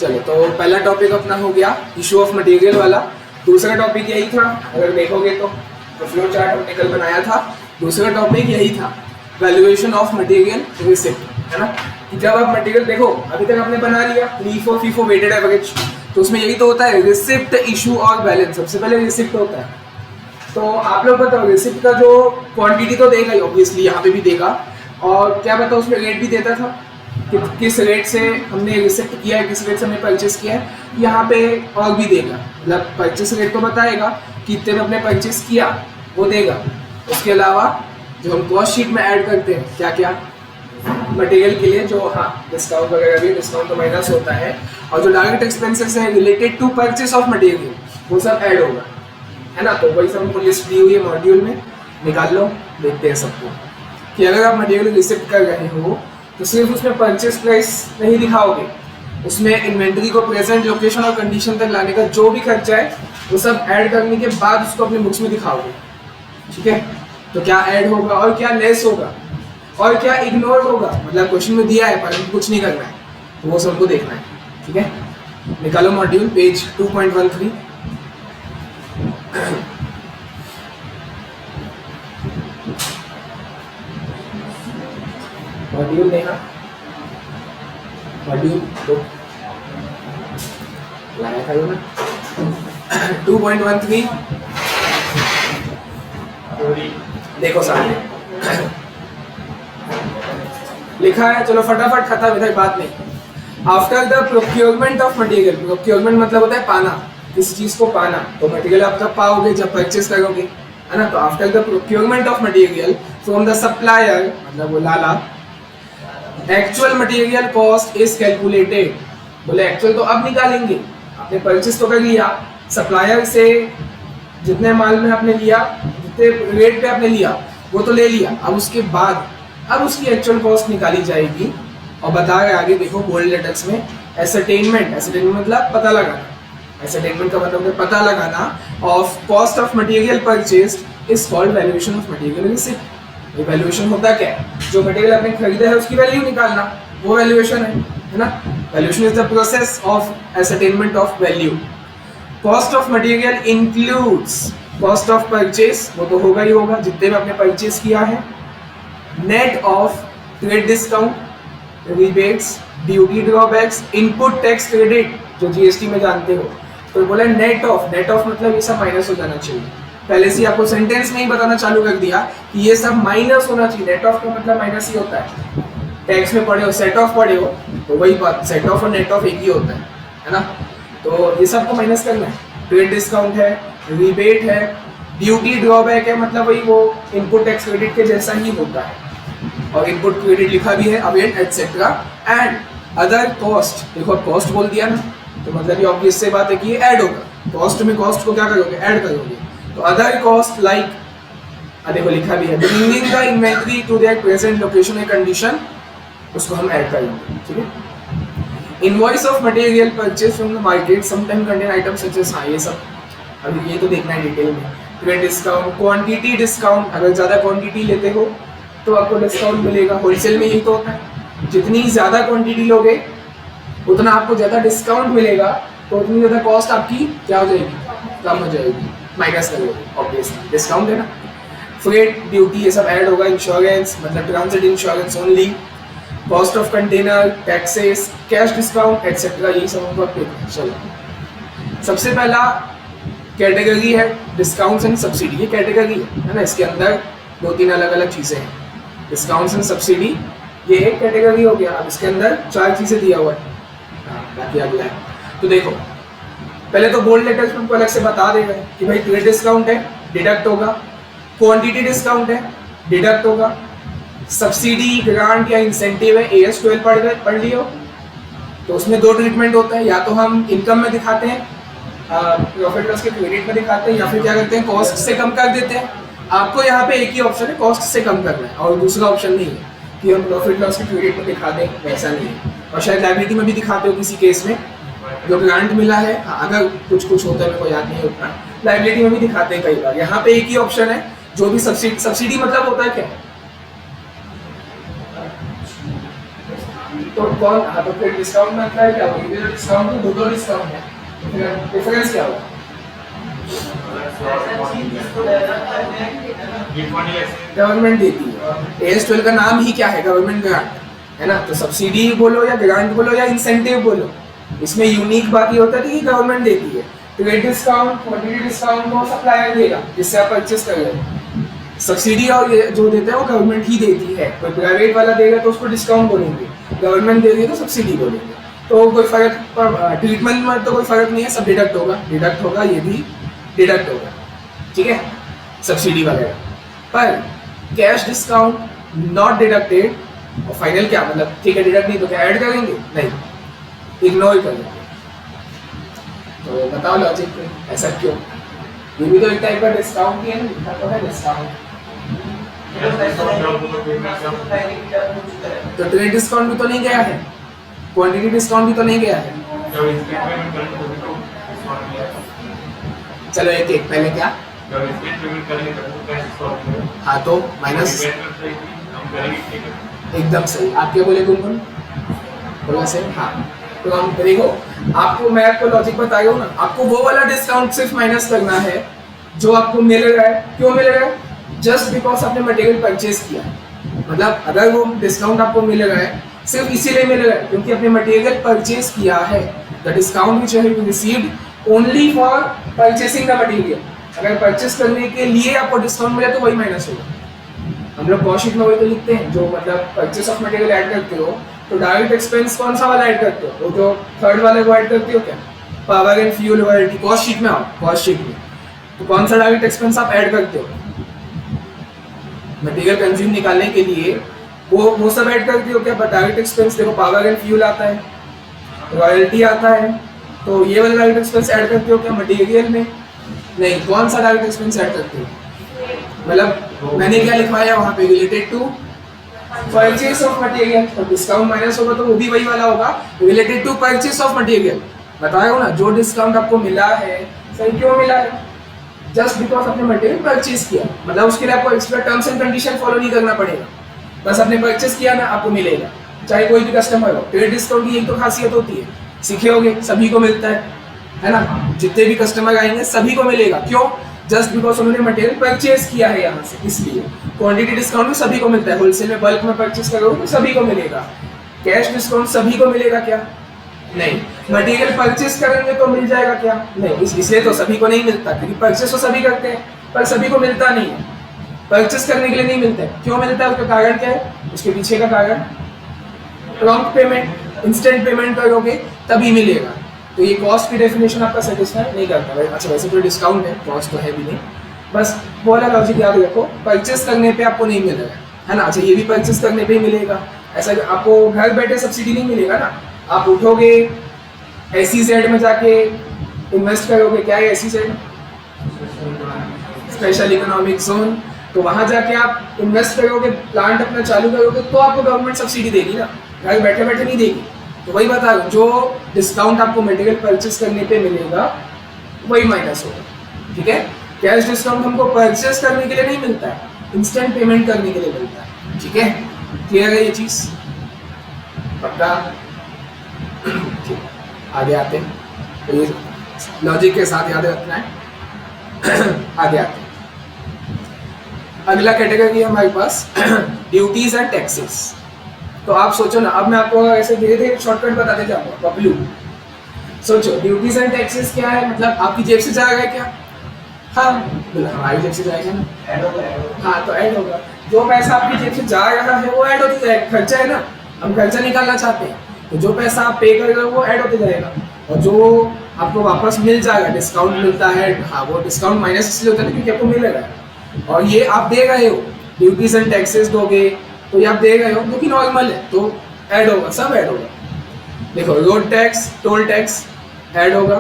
चलो, तो पहला टॉपिक अपना हो गया इशू ऑफ मटेरियल वाला। दूसरा टॉपिक यही था, अगर देखोगे तो फ्लो चार्ट हमने कल बनाया था। दूसरा टॉपिक यही था, वैल्यूएशन ऑफ मटेरियल रिसिप्ट, है ना। कि जब आप मटेरियल देखो, अभी तक आपने बना लिया LIFO FIFO वेटेड एवरेज, तो उसमें यही तो होता है, रिसिप्ट, इशू और बैलेंस। सबसे पहले रिसिप्ट होता है। तो आप लोग बताओ, रिसिप्ट का जो क्वांटिटी तो देगा ही ऑब्वियसली, यहाँ पे भी देगा, और क्या बताओ उसमें रेट भी देता था कि किस रेट से हमने रिसिप्ट किया है, किस रेट से हमने परचेस किया है। यहाँ पे और भी देगा, मतलब परचेस रेट तो बताएगा कि इतने में हमने परचेस किया, वो देगा। उसके अलावा जो हम कॉस्ट शीट में ऐड करते हैं क्या क्या मटेरियल के लिए, जो हाँ डिस्काउंट वगैरह भी, डिस्काउंट तो माइनस होता है, और जो डायरेक्ट एक्सपेंसेस है related to purchase of material, वो सब ऐड होगा, है ना। तो वही सब हमको लिस्ट दी हुई है मॉड्यूल में, निकाल लो, देखते हैं सबको। कि अगर आप मटेरियल रिसिप्ट कर रहे हो तो सिर्फ उसमें परचेस प्राइस नहीं दिखाओगे, उसमें इन्वेंट्री को प्रेजेंट लोकेशन और कंडीशन तक लाने का जो भी खर्चा है वो सब ऐड करने के बाद उसको अपने बुक्स में दिखाओगे, ठीक है। तो क्या ऐड होगा और क्या लेस होगा और क्या इग्नोर होगा, मतलब क्वेश्चन में दिया है पर कुछ नहीं करना है, तो वो सबको देखना है, ठीक है। निकालो मॉड्यूल पेज 2.13। मॉड्यूल देखा, मॉड्यूल तो लाया था ना 2.13, देखो सामने लिखा है। चलो फटाफट खत्म, इधर बात नहीं। After the procurement of material, procurement मतलब होता है पाना, किसी चीज को पाना। तो मटेरियल आप तब पाओगे जब परचेस करोगे, है ना। तो after the procurement of material from the supplier, मतलब वो लाला, actual material cost is calculated. बोले एक्चुअल तो अब निकालेंगे, आपने परचेस तो कर लिया सप्लायर से, जितने माल में आपने लिया, जितने रेट पे आपने लिया वो तो ले लिया। अब उसके बाद अब उसकी एक्चुअल कॉस्ट निकाली जाएगी, और बता रहे आगे देखो बोल्ड लेटर्स में, एसरटेनमेंट, एसरटेनमेंट मतलब पता लगाना, एसरटेनमेंट का मतलब है पता लगाना, of cost of material purchased is called valuation of material receipt. ये वैल्यूएशन होता क्या है, जो मटेरियल आपने खरीदा है उसकी वैल्यू निकालना, वो वैल्यूएशन है ना। Valuation is the process of ascertainment of value. Cost of material includes cost of purchase, वो तो होगा ही होगा जितने में आपने परचेस किया है, net of trade discount, rebates, duty drawbacks, input tax credit जो जीएसटी में जानते हो। तो बोला नेट ऑफ, नेट ऑफ मतलब ये सब माइनस हो जाना चाहिए। पहले से आपको सेंटेंस में ही बताना चालू कर दिया कि ये सब माइनस होना चाहिए। नेट ऑफ का मतलब माइनस ही होता है। टैक्स में पढ़े हो, सेट ऑफ पढ़े हो, तो वही बात, सेट ऑफ और नेट ऑफ एक ही होता है ना। तो ये सब को माइनस करना है। ट्रेड डिस्काउंट है, रिबेट है, ड्यूटी ड्रॉबैक है, मतलब वही वो इनपुट टैक्स क्रेडिट के जैसा ही होता है, और इनपुट क्रेडिट लिखा भी है, await etcetera, and other cost. देखो कॉस्ट बोल दिया ना, तो मतलब ये ऑब्वियस से बात है कि ये ऐड होगा। कॉस्ट में कॉस्ट को क्या करोगे, ऐड करोगे। तो अदर कॉस्ट लाइक, देखो लिखा भी है, bringing the inventory to their present location and condition, उसको हम ऐड करेंगे, ठीक है। Invoice of material purchase from the market sometime contain item such as, हाँ ये सब अभी ये तो देखना है डिटेल में। ट्रेड डिस्काउंट, क्वांटिटी डिस्काउंट, अगर ज़्यादा क्वांटिटी लेते हो तो आपको डिस्काउंट मिलेगा। होलसेल में यही तो होता है, जितनी ज़्यादा क्वांटिटी लोगे उतना आपको ज़्यादा डिस्काउंट मिलेगा, तो उतनी ज़्यादा कॉस्ट आपकी क्या हो जाएगी, कम हो जाएगी, माइनस करोगे ऑब्वियसली, डिस्काउंट है ना। फ्रेट, ड्यूटी, ये सब ऐड होगा। इंश्योरेंस मतलब transit insurance only, cost of container, taxes, cash discount etcetera, यही सब हमको देखना है। चलो, सबसे पहला कैटेगरी है डिस्काउंट्स एंड सब्सिडी। ये कैटेगरी है ना, इसके अंदर दो तीन अलग अलग चीज़ें हैं। डिस्काउंट्स एंड सब्सिडी ये एक कैटेगरी हो गया। अब इसके अंदर चार चीज़ें दिया हुआ है, बाकी अगला है। तो देखो पहले तो बोल्ड लेटर्स में हमको अलग से बता देगा कि भाई ट्रेड डिस्काउंट है, डिडक्ट होगा, क्वांटिटी डिस्काउंट है, डिडक्ट होगा, सब्सिडी, ग्रांट या इंसेंटिव है, AS 12 पढ़ लियो, तो उसमें दो ट्रीटमेंट होता है, या तो हम इनकम में दिखाते हैं, प्रॉफिट लॉस के क्रेडिट में दिखाते हैं, या फिर क्या करते हैं कॉस्ट से कम कर देते हैं। आपको यहाँ पे एक ही ऑप्शन है, कॉस्ट से कम करना है, और दूसरा ऑप्शन नहीं है कि हम प्रॉफिट लॉस के क्रेडिट में दिखा दें, वैसा नहीं है। और शायद लायबिलिटी में भी दिखाते हो किसी केस में, जो ग्रांट मिला है, अगर कुछ कुछ होता है, मेरे को याद नहीं होता, लायबिलिटी में भी दिखाते हैं कई बार। यहाँ पे एक ही ऑप्शन है, जो भी सब्सिडी मतलब होता है क्या, तो कौन, हाँ तो फिर डिस्काउंट में अंतर क्या होगा, ये डिस्काउंट तो दो डिस्काउंट है, तो फिर डिफरेंस क्या होगा? गवर्नमेंट देती है, AS12 का नाम ही क्या है, गवर्नमेंट ग्रांट है ना, तो सब्सिडी बोलो या ग्रांट बोलो या इंसेंटिव बोलो, इसमें यूनिक बात ये होता है कि गवर्नमेंट देती है। ट्रेड डिस्काउंट, क्वांटिटी डिस्काउंट वो सप्लायर देगा जिससे आप परचेस कर रहे हो। सब्सिडी और ये जो देते हैं वो गवर्नमेंट ही देती है, कोई प्राइवेट वाला देगा तो उसको डिस्काउंट बोलेंगे, गवर्नमेंट दे रही है तो सब्सिडी बोलेंगे। तो कोई फर्क, ट्रीटमेंट में तो कोई फर्क नहीं है, सब डिडक्ट होगा, ये भी डिडक्ट होगा, ठीक है, सब्सिडी वगैरह। पर कैश डिस्काउंट नॉट डिडक्टेड, और फाइनल क्या मतलब, ठीक है डिडक्ट नहीं तो क्या ऐड करेंगे, नहीं, इग्नोर करेंगे। तो बताओ लॉजिक ऐसा क्यों? ये भी तो एक टाइप का डिस्काउंट ही है ना, लिखा तो है डिस्काउंट। तो ट्रेड डिस्काउंट भी तो नहीं गया है, क्वांटिटी डिस्काउंट भी तो नहीं गया है। चलो एक पहले क्या, हाँ तो माइनस, एकदम सही, आप क्या बोले गुनगुन, बोला से, हाँ तो हम देखो, आपको मैं आपको लॉजिक बताया हूँ ना, आपको वो वाला डिस्काउंट सिर्फ माइनस करना है जो आपको मिल रहा है। क्यों मिल रहा है? जस्ट बिकॉज आपने मटेरियल परचेज किया, मतलब अगर वो डिस्काउंट आपको मिल रहा है सिर्फ इसीलिए मिल रहा है क्योंकि आपने मटेरियल परचेज किया है। The discount which have received only for purchasing the material, अगर परचेस करने के लिए आपको डिस्काउंट मिला तो वही माइनस होगा। हम लोग कॉस्ट शीट में वही तो लिखते हैं, जो मतलब परचेस ऑफ मटेरियल ऐड करते हो तो डायरेक्ट एक्सपेंस कौन सा वाला ऐड करते हो, वो जो थर्ड वाले को ऐड करते हो क्या, power and fuel royalty. Cost sheet में आओ, कॉस्ट शीट में तो कौन सा डायरेक्ट एक्सपेंस आप ऐड करते हो, मटेरियल कंज्यूम निकालने के लिए वो सब ऐड करते हो क्या? डायरेक्ट एक्सपेंस देखो, पावर एंड फ्यूल आता है, रॉयल्टी आता है, तो ये वाला डायरेक्ट एक्सपेंस ऐड करते हो क्या मटेरियल में? नहीं, कौन सा डायरेक्ट एक्सपेंस ऐड करते हो? मतलब मैंने क्या लिखवाया वहाँ पे, related to purchase of material, तो डिस्काउंट माइनस होगा तो वो भी वही वाला होगा, related to purchase of material. बताया हो ना, जो डिस्काउंट आपको मिला है सही क्यों मिला है, जस्ट बिकॉज आपने मटेरियल परचेज किया, मतलब उसके लिए आपको extra terms and condition follow नहीं करना पड़ेगा, बस आपने परचेज किया ना आपको मिलेगा, चाहे कोई भी कस्टमर हो। ट्रेड डिस्काउंट की यही तो खासियत होती है, सीखे होगे, सभी को मिलता है ना, जितने भी कस्टमर आएंगे सभी को मिलेगा। क्यों? जस्ट बिकॉज उन्होंने मटेरियल परचेज किया है यहाँ से, इसलिए। क्वांटिटी डिस्काउंट में सभी को मिलता है, होलसेल में बल्क में परचेज करोगे तो सभी को मिलेगा। कैश डिस्काउंट सभी को मिलेगा क्या? नहीं। मटेरियल परचेज करेंगे तो मिल जाएगा क्या? नहीं। इसलिए तो सभी को नहीं मिलता, क्योंकि परचेज तो सभी करते हैं पर सभी को मिलता नहीं है, परचेज करने के लिए नहीं मिलता है। क्यों मिलता है? उसका कारण क्या है? उसके पीछे का कारण प्रॉम्प्ट पेमेंट, इंस्टेंट पेमेंट करोगे तभी मिलेगा। तो ये कॉस्ट की डेफिनेशन आपका सेटिस्फाई नहीं करता भाई। अच्छा, वैसे तो डिस्काउंट है, कॉस्ट तो है भी नहीं, बस वो वाला लॉजिक याद रखो, परचेस करने पे आपको नहीं मिलेगा, है ना। अच्छा, ये भी परचेस करने पे ही मिलेगा, ऐसा आपको घर बैठे सब्सिडी नहीं मिलेगा ना। आप उठोगे SEZ में जाके इन्वेस्ट करोगे, क्या है SEZ? स्पेशल इकोनॉमिक जोन, तो वहाँ जाके आप इन्वेस्ट करोगे, प्लांट अपना चालू करोगे तो आपको गवर्नमेंट सब्सिडी देगी ना, घर बैठे बैठे नहीं देगी। तो वही बता रहा हूँ, जो डिस्काउंट आपको मटेरियल परचेस करने पे मिलेगा वही माइनस होगा, ठीक है। कैश डिस्काउंट हमको परचेस करने के लिए नहीं मिलता है, इंस्टेंट पेमेंट करने के लिए मिलता है, ठीक है। क्लियर है ये चीज़? पक्का? आगे आते हैं, तो ये लॉजिक के साथ याद रखना है। आगे आते हैं, अगला कैटेगरी है हमारे पास ड्यूटीज एंड टैक्सेस। तो आप सोचो ना, अब मैं आपको ऐसे धीरे धीरे शॉर्टकट बताते जाऊंगा, बबलू। सोचो ड्यूटीज एंड टैक्सेस क्या है, मतलब आपकी जेब से जाएगा क्या? हाँ, हमारी जेब से जाएगा ना। हाँ, तो ऐड होगा, जो पैसा आपकी जेब से जा रहा है वो ऐड होते जाएगा, खर्चा है ना, हम खर्चा निकालना चाहते हैं, तो जो पैसा आप पे करेगा वो ऐड होते जाएगा, और जो आपको वापस मिल जाएगा, डिस्काउंट मिलता है, हाँ वो डिस्काउंट माइनस इसलिए होता है क्योंकि आपको मिल रहा है, और ये आप दे रहे हो, ड्यूटीज एंड टैक्सेस दोगे तो ये आप दे रहे हो, जो कि नॉर्मल है, तो ऐड होगा, सब ऐड होगा। देखो, road tax, toll tax add होगा,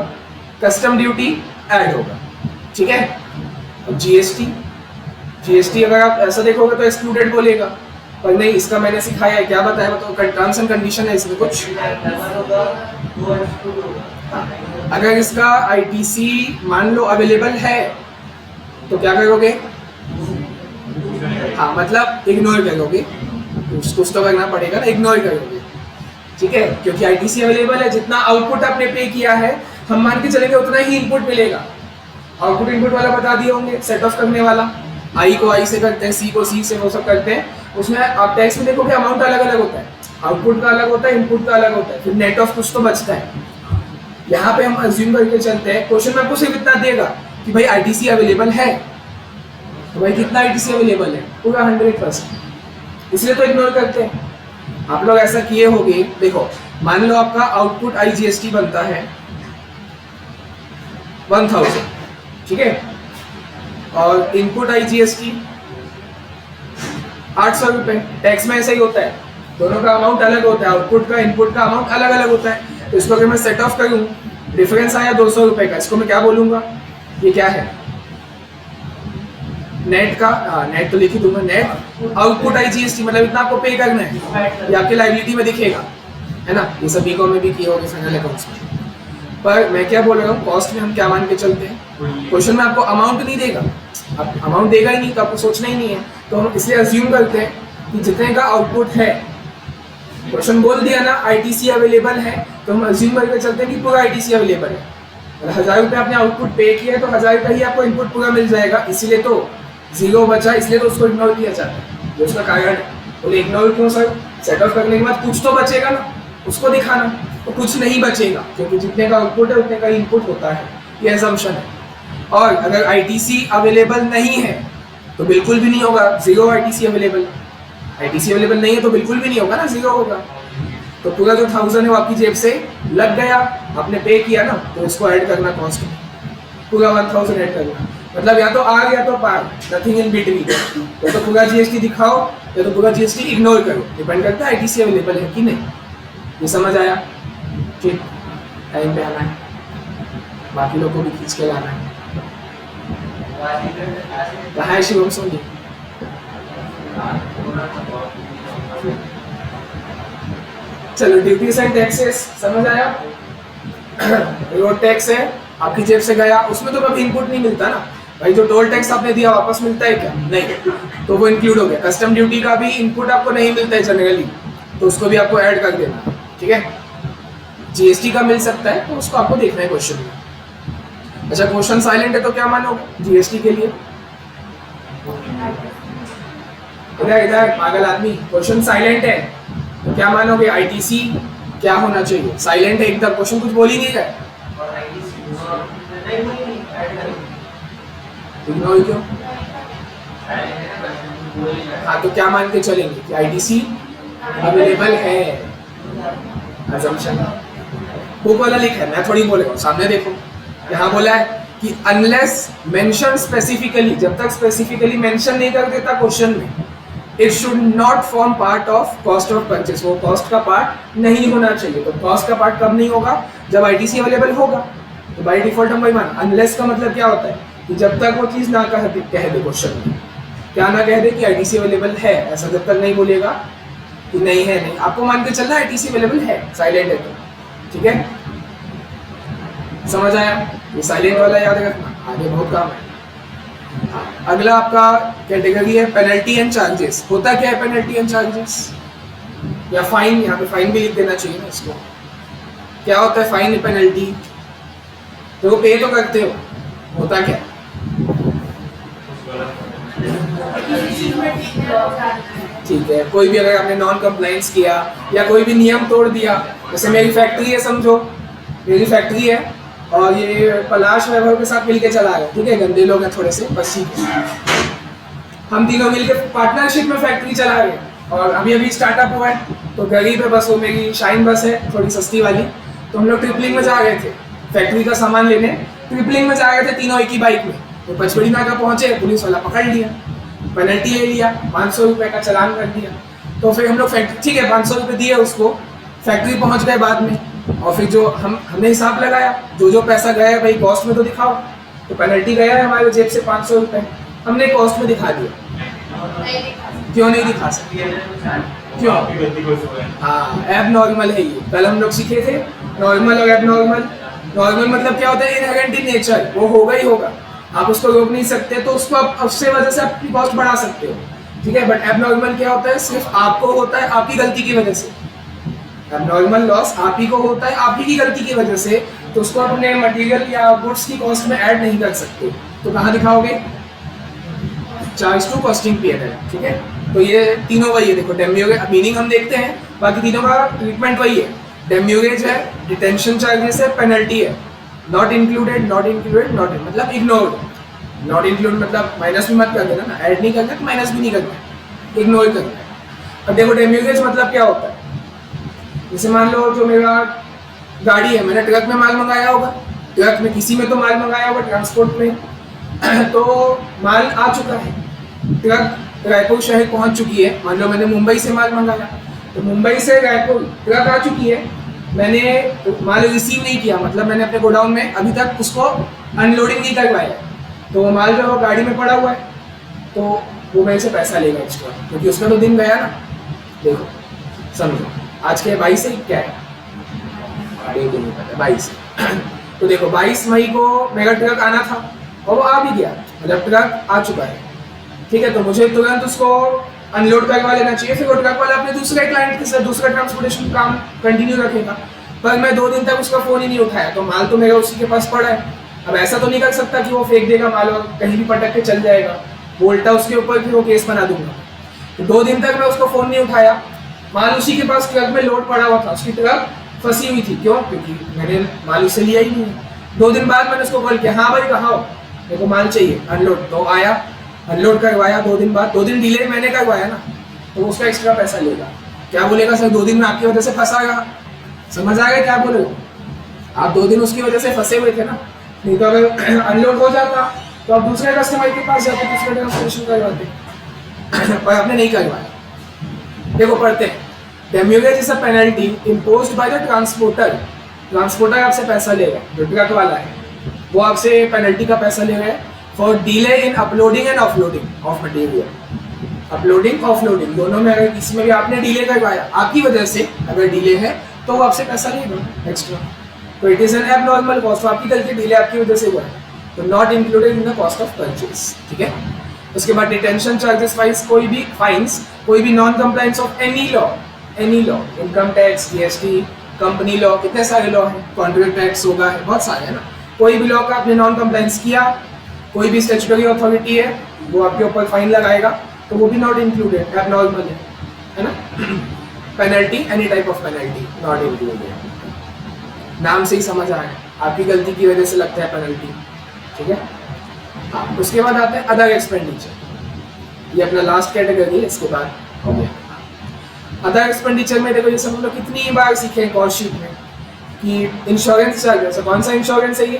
कस्टम ड्यूटी ऐड होगा, ठीक है। अब जीएसटी अगर आप ऐसा देखोगे तो एक्सक्लूडेड बोलेगा, पर नहीं, इसका मैंने सिखाया है, क्या बताया बताओ, टर्म्स एंड कंडीशन है इसमें कुछ। अगर इसका ITC मान लो अवेलेबल है तो क्या करोगे? हाँ, मतलब इग्नोर करोगे, कुछ तो करना पड़ेगा ना, इग्नोर करोगे। ठीक है, क्योंकि आईटीसी अवेलेबल है, जितना आउटपुट आपने पे किया है हम मान के चलेंगे उतना ही इनपुट मिलेगा। आउटपुट इनपुट वाला बता दिए होंगे, सेट ऑफ करने वाला, आई को आई से करते हैं, सी को सी से, वो सब करते हैं। उसमें आप टैक्स में देखोगे अमाउंट अलग अलग होता है, आउटपुट का अलग होता है, इनपुट का अलग होता है, फिर नेट ऑफ कुछ तो बचता है। यहाँ पे हम अज्यूम करके चलते हैं, क्वेश्चन में आपको सिर्फ इतना देगा कि भाई आईटीसी अवेलेबल है, तो भाई कितना आईटीसी अवेलेबल है, पूरा 100%, इसलिए तो इग्नोर करते हैं। आप लोग ऐसा किए होंगे, देखो मान लो आपका आउटपुट आईजीएसटी बनता है 1000, ठीक है, और इनपुट आईजीएसटी 800 रुपए। टैक्स में ऐसा ही होता है, दोनों का अमाउंट अलग होता है, आउटपुट का इनपुट का अमाउंट अलग अलग होता है। तो इसको अगर मैं सेट ऑफ करूं, डिफरेंस आया 200 रुपए का, इसको मैं क्या बोलूंगा, ये क्या है, नेट का, नेट तो लिख ही दूंगा, नेट आउटपुट आईजीएसटी, मतलब इतना आपको पे करना है, ये आपके लायबिलिटी में दिखेगा, है ना, ये सभी को में भी किया होगा फाइनल अकाउंट्स में। पर मैं क्या बोल रहा हूँ, कॉस्ट में हम क्या मान के चलते हैं, क्वेश्चन में आपको अमाउंट नहीं देगा, आप अमाउंट देगा ही नहीं तो आपको सोचना ही नहीं है, तो हम इसलिए अज्यूम करते हैं कि जितने का आउटपुट है, क्वेश्चन बोल दिया ना आईटीसी अवेलेबल है, तो हम अज्यूम करके चलते हैं कि पूरा आईटीसी अवेलेबल है। अगर 1000 रुपये आपने आउटपुट पे किया है तो 1000 का ही आपको इनपुट पूरा मिल जाएगा, इसीलिए तो जीरो बचा, इसलिए तो उसको इग्नोर किया जाता है, जो उसका कारण है। बोले इग्नोर क्यों सर, सेट ऑफ करने के बाद कुछ तो बचेगा ना, उसको दिखाना, तो कुछ नहीं बचेगा, क्योंकि जितने का आउटपुट है उतने का इनपुट होता है, ये असम्पशन है। और अगर आईटीसी अवेलेबल नहीं है तो बिल्कुल भी नहीं होगा, zero ITC available, ITC available नहीं है तो बिल्कुल भी नहीं होगा ना, जीरो होगा। तो पूरा जो 1000 है वो आपकी जेब से लग गया, आपने पे किया ना, तो इसको ऐड करना कॉस्ट में, पूरा 1000 ऐड करना, मतलब या तो आर या तो पार, नथिंग इन बिटवीन। या तो पूरा जीएसटी दिखाओ या तो पूरा जीएसटी इग्नोर करो, डिपेंड करता है आईटीसी अवेलेबल है कि नहीं। ये समझ आया, ठीक, टाइम पे आना है, बाकी लोग को भी खींच के लाना है। कहाँ है शिवम सोनी, चलो ड्यूटीज एंड टैक्सेस समझ आया। रोड टैक्स है आपकी जेब से गया, उसमें तो कभी इनपुट नहीं मिलता ना भाई, जो टोल टैक्स आपने दिया वापस मिलता है क्या, नहीं, तो वो इंक्लूड हो गया। कस्टम ड्यूटी का भी इनपुट आपको नहीं मिलता है जनरली, तो उसको भी आपको ऐड कर देना, ठीक है। जीएसटी का मिल सकता है, तो उसको आपको देखना है क्वेश्चन में। अच्छा, क्वेश्चन साइलेंट है तो क्या मानोगे जीएसटी के लिए, इधर इधर पागल आदमी, क्वेश्चन साइलेंट है तो क्या मानोगे, आईटीसी क्या होना चाहिए, साइलेंट है एकदम, क्वेश्चन कुछ बोल ही नहीं रहा, इग्नोर क्यों, हाँ तो क्या मान के चलेंगे कि आईटीसी अवेलेबल है, असम्पशन। बुक वाला लिखा है, मैं थोड़ी बोलेगा, सामने देखो, यहाँ बोला है कि अनलेस मेंशन स्पेसिफिकली, जब तक स्पेसिफिकली मेंशन नहीं कर देता क्वेश्चन में, it should not form part of cost of purchase, वो कॉस्ट का पार्ट नहीं होना चाहिए। तो कॉस्ट का पार्ट कब नहीं होगा, जब आईटीसी अवेलेबल होगा, तो बाय डिफॉल्ट हम वही मान। अनलेस का मतलब क्या होता है कि जब तक वो चीज़ ना कह दे क्वेश्चन में, क्या ना कह दे कि आईटीसी अवेलेबल है, ऐसा जब तक नहीं बोलेगा कि नहीं है, नहीं, आपको मान के चलना आईटीसी अवेलेबल है, साइलेंट है तो, ठीक है, समझ आया। ये साइलेंट वाला याद रखना, आगे बहुत काम है। अगला आपका कैटेगरी है पेनल्टी एंड चार्जेस। होता क्या है पेनल्टी एंड चार्जेस, या फाइन, यहाँ पे फाइन भी लिख देना चाहिए ना इसको। क्या होता है फाइन पेनल्टी, तो वो पे तो करते हो, होता क्या, ठीक है, कोई भी अगर आपने नॉन कंप्लाइंस किया या कोई भी नियम तोड़ दिया, जैसे मेरी फैक्ट्री है, समझो मेरी फैक्ट्री है और ये पलाश वैभव के साथ मिलके चला रहे, ठीक है, गंदे लोग हैं थोड़े से, बस ठीक है, हम तीनों मिलके पार्टनरशिप में फैक्ट्री चला रहे हैं, और अभी अभी स्टार्टअप हुआ है, तो गरीब है बस, वो मेरी शाइन बस है थोड़ी सस्ती वाली, तो हम लोग ट्रिपलिंग में जा रहे थे फैक्ट्री का सामान लेने, ट्रिपलिंग में जा रहे थे तीनों एक ही बाइक में, तो पचमढ़ी नाका पहुंचे, पुलिस वाला पकड़ लिया, पेनल्टी ले लिया, 500 रुपये का चालान कर दिया। तो फिर हम लोग फैक्ट्री, ठीक है 500 रुपये दिए उसको, फैक्ट्री पहुंच गए बाद में, और फिर जो हमने हिसाब लगाया, जो पैसा गया है भाई कॉस्ट में तो दिखाओ, तो पेनल्टी गया है हमारे जेब से 500 रुपये, हमने कॉस्ट में दिखा दिया, क्यों नहीं दिखा सकते, क्यों, हाँ एब नॉर्मल है ये, कल हम लोग सीखे थे नॉर्मल और एब नॉर्मल। नॉर्मल मतलब क्या होता है, इनहेरेंट इन नेचर, वो होगा ही होगा, आप उसको रोक नहीं सकते, तो उसको आप उससे वजह से अपनी कॉस्ट बढ़ा सकते हो, ठीक है। बट एब नॉर्मल क्या होता है, सिर्फ आपको होता है आपकी गलती की वजह से, एबनॉर्मल लॉस आप ही को होता है, आप ही की गलती की वजह से, तो उसको अपने मटेरियल या गुड्स की कॉस्ट में ऐड नहीं कर सकते। तो कहाँ दिखाओगे? चार्ज टू कॉस्टिंग पीरियड, ठीक है। तो ये तीनों वही है, देखो डेम्यूरेज, मीनिंग हम देखते हैं, बाकी तीनों का ट्रीटमेंट वही है। डेम्यूरेज है, डिटेंशन चार्जेस है, पेनल्टी है। Not included, not included, not मतलब इग्नोर्ड। नॉट इंक्लूड मतलब माइनस भी मत कर देना ना, ऐड नहीं करना तो माइनस भी नहीं करना, इग्नोर करना है। अब देखो डेम्यूरेज मतलब क्या होता है? जैसे मान लो जो मेरा गाड़ी है, मैंने ट्रक में माल मंगाया होगा, ट्रक में किसी में तो माल मंगाया होगा, ट्रांसपोर्ट में तो माल आ चुका है, ट्रक रायपुर शहर पहुंच चुकी है। मान लो मैंने मुंबई से माल मंगाया, तो मुंबई से रायपुर ट्रक आ चुकी है, मैंने माल रिसीव नहीं किया, मतलब मैंने अपने गोडाउन में अभी तक उसको अनलोडिंग नहीं करवाया, तो वो माल जो है गाड़ी में पड़ा हुआ है, तो वो मेरे से पैसा लेगा एक्स्ट्रा, क्योंकि उसका तो दिन गया ना। देखो समझो, आज के 22 है, क्या है 22। तो देखो 22 मई को मेरा ट्रक आना था और वो आ भी गया, मतलब ट्रक आ चुका है, ठीक है। तो मुझे तुरंत उसको अनलोड करवा लेना चाहिए, फिर वो ट्रक वाला अपने दूसरे क्लाइंट के साथ दूसरा ट्रांसपोर्टेशन काम कंटिन्यू रखेगा। पर मैं 2 दिन तक उसका फ़ोन ही नहीं उठाया, तो माल तो मेरा उसी के पास पड़ा है। अब ऐसा तो नहीं कर सकता कि वो फेंक देगा माल और कहीं भी पटक के चल जाएगा, वो उल्टा उसके ऊपर फिर वो केस बना दूंगा। तो 2 दिन तक मैं उसको फ़ोन नहीं उठाया, माल उसी के पास ट्रक में लोड पड़ा हुआ था, उसकी ट्रक फंसी हुई थी। क्यों? क्योंकि मैंने माल उससे लिया ही नहीं। 2 दिन बाद मैंने उसको कॉल किया, हाँ भाई कहाँ हो, मेरे को माल चाहिए अनलोड। तो आया, अनलोड करवाया 2 दिन बाद, 2 दिन डिले मैंने करवाया ना, तो उसका एक्स्ट्रा पैसा लेगा। क्या बोलेगा? सर 2 दिन में आपकी वजह से फंसा रहा। समझ आ गया क्या बोले? आप 2 दिन उसकी वजह से फंसे हुए थे ना, नहीं तो अगर अनलोड हो जाता तो आप दूसरे कस्टमर के पास जाते, दूसरे ट्रांसपोर्टेशन करवाते, पर आपने नहीं करवाया। देखो पढ़ते हैं, demurrage is a penalty imposed by the transporter. Transporter आपसे पैसा लेगा, जो ट्रक वाला है वो आपसे पेनल्टी का पैसा ले रहा है for delay in uploading and offloading of material. Uploading offloading दोनों में अगर किसी में भी आपने डिले करवाया, आपकी वजह से अगर डिले है तो वो आपसे पैसा लेगा एक्स्ट्रा। तो it is an abnormal cost, आपकी गलती, डिले आपकी वजह से हुआ है, तो not included in the cost of purchase, ठीक है। उसके बाद डिटेंशन चार्जेस वाइज कोई भी फाइन्स, कोई भी non compliance of any law, income tax, GST, company law, कितने सारे लॉ हैं, कॉन्ट्रैक्ट टैक्स होगा, है बहुत सारे है ना। कोई भी लॉ का आपने नॉन कंप्लायंस किया, कोई भी स्टैट्यूटरी अथॉरिटी है वो आपके ऊपर फाइन लगाएगा, तो वो भी नॉट इंक्लूडेड, एबनॉर्मल है ना। Penalty, any type of penalty not included. नाम से ही समझ आ है, आपकी गलती की वजह से लगता है पेनल्टी, ठीक है। हाँ, उसके बाद आते हैं अदर एक्सपेंडिचर, ये अपना लास्ट कैटेगरी है, इसके बाद हो गया। अदर एक्सपेंडिचर में देखो, ये सब हम लोग कितनी बार सीखे हैं कॉस्ट शीट में कि इंश्योरेंस चार्जेस, कौन सा इंश्योरेंस है ये?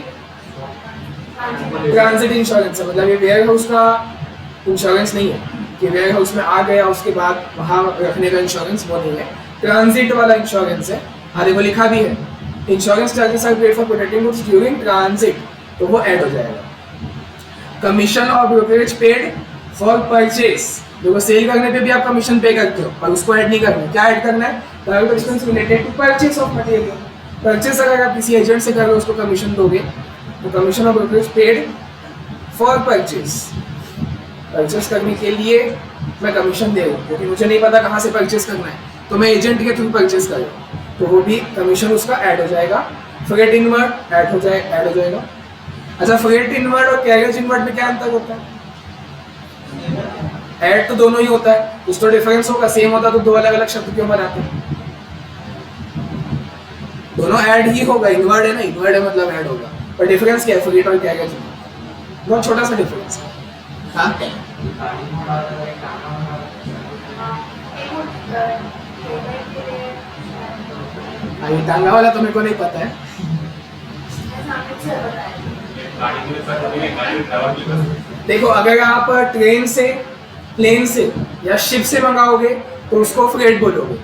ट्रांजिट इंश्योरेंस है, मतलब ये वेयर हाउस का इंश्योरेंस नहीं है कि वेयर हाउस में आ गया उसके बाद वहाँ रखने का इंश्योरेंस, वो नहीं है। ट्रांजिट वाला इंश्योरेंस है, आगे वो लिखा भी है, insurance charges are paid for protecting goods during transit, तो वो ऐड हो जाएगा। कमीशन और ब्रोकरेज पेड फॉर परचेज, देखो सेल करने पे भी आप कमीशन पे करते हो, पर उसको ऐड नहीं करना है। क्या ऐड करना है? Private expense related to purchase of material. Purchase अगर आप किसी एजेंट से कर रहे हो उसको कमीशन दोगे, तो commission of brokerage paid for purchase, purchase करने के लिए मैं कमीशन दे रहा हूँ, क्योंकि मुझे नहीं पता कहाँ से परचेज करना है, तो मैं एजेंट के थ्रू परचेज कर रहा हूँ, तो वो भी कमीशन उसका ऐड हो जाएगा। फ्रेट इनवर्ड ऐड हो जाएगा। अच्छा, फ्रेट इनवर्ड और कैरियज इनवर्ड में क्या अंतर होता है? ऐड तो दोनों ही होता है, कुछ तो डिफरेंस होगा, सेम होता तो 2 अलग अलग शब्द क्यों बनाते? दोनों ऐड ही होगा, इनवर्ड है ना, इनवर्ड है मतलब ऐड होगा, पर डिफरेंस क्या है फ्रेट और कैरियज में? बहुत छोटा सा डिफरेंस है। हाँ, ये टांगा वाला तो मेरे को नहीं पता है। देखो अगर आप ट्रेन से, प्लेन से या शिप से मंगाओगे तो उसको फ्रेट बोलोगे,